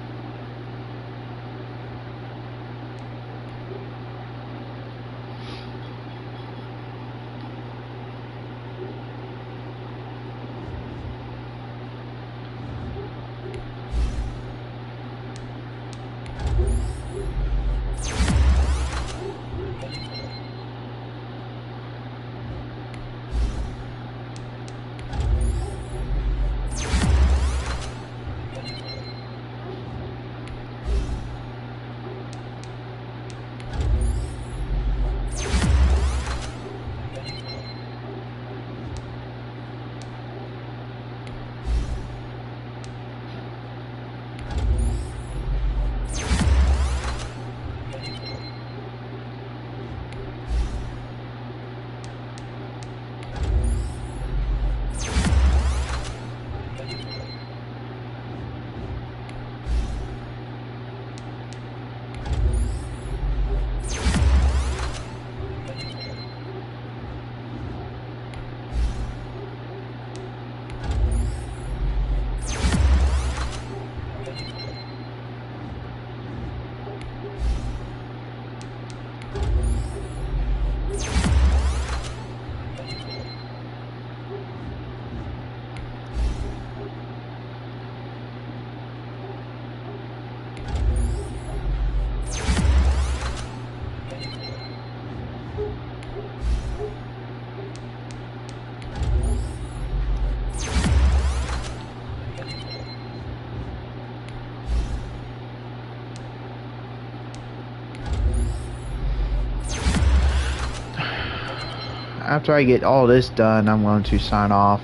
after I get all this done, I'm going to sign off.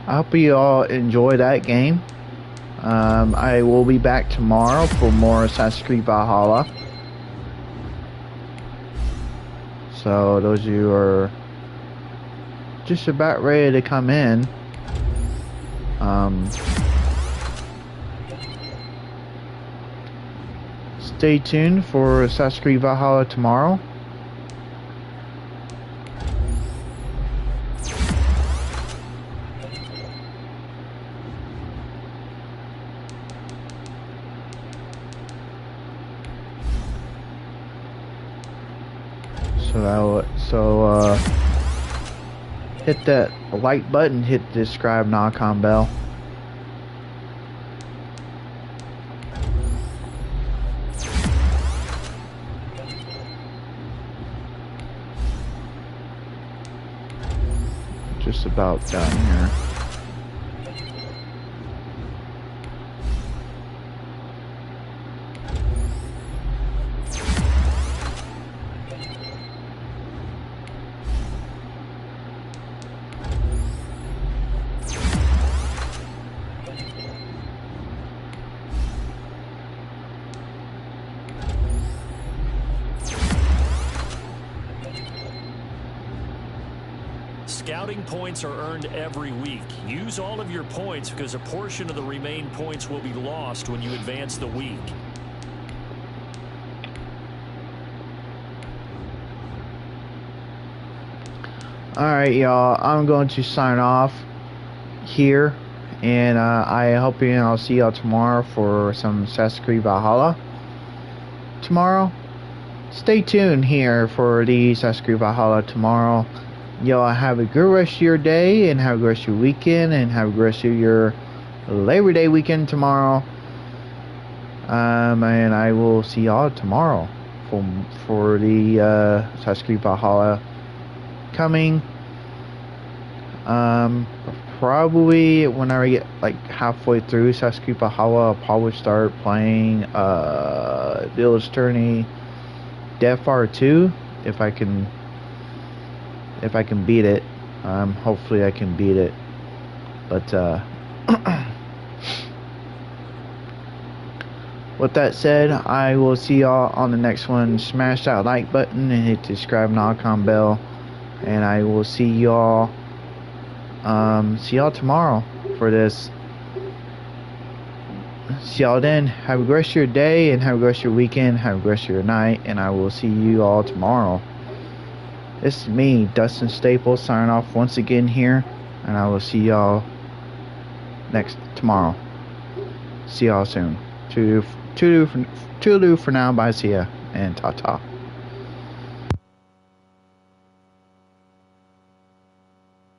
I hope you all enjoy that game. I will be back tomorrow for more Assassin's Creed Valhalla. So those of you who are just about ready to come in, stay tuned for Assassin's Creed Valhalla tomorrow. So hit that like button, hit the subscribe and icon bell. Just about done here. Scouting points are earned every week. Use all of your points because a portion of the remaining points will be lost when you advance the week. Alright, y'all. I'm going to sign off here. And I hope I'll see y'all tomorrow for some Assassin's Creed Valhalla. Tomorrow. Stay tuned here for the Assassin's Creed Valhalla tomorrow. Y'all have a good rest of your day, and have a good rest of your weekend, and have a good rest of your Labor Day weekend tomorrow. And I will see y'all tomorrow for the Assassin's Creed Valhalla coming. Probably whenever I get like halfway through Assassin's Creed Valhalla, I'll probably start playing Village Attorney Deathfire 2 if I can beat it. Hopefully I can beat it. But with that said, I will see y'all on the next one. Smash that like button and hit the subscribe and icon bell. And I will see y'all tomorrow for this. See y'all then. Have a great rest of your day, and have a great rest of your weekend. Have a great rest of your night, and I will see you all tomorrow. This is me, Dustin Staples, signing off once again here, and I will see y'all tomorrow. See y'all soon. Toodaloo for now, bye, see ya, and ta-ta.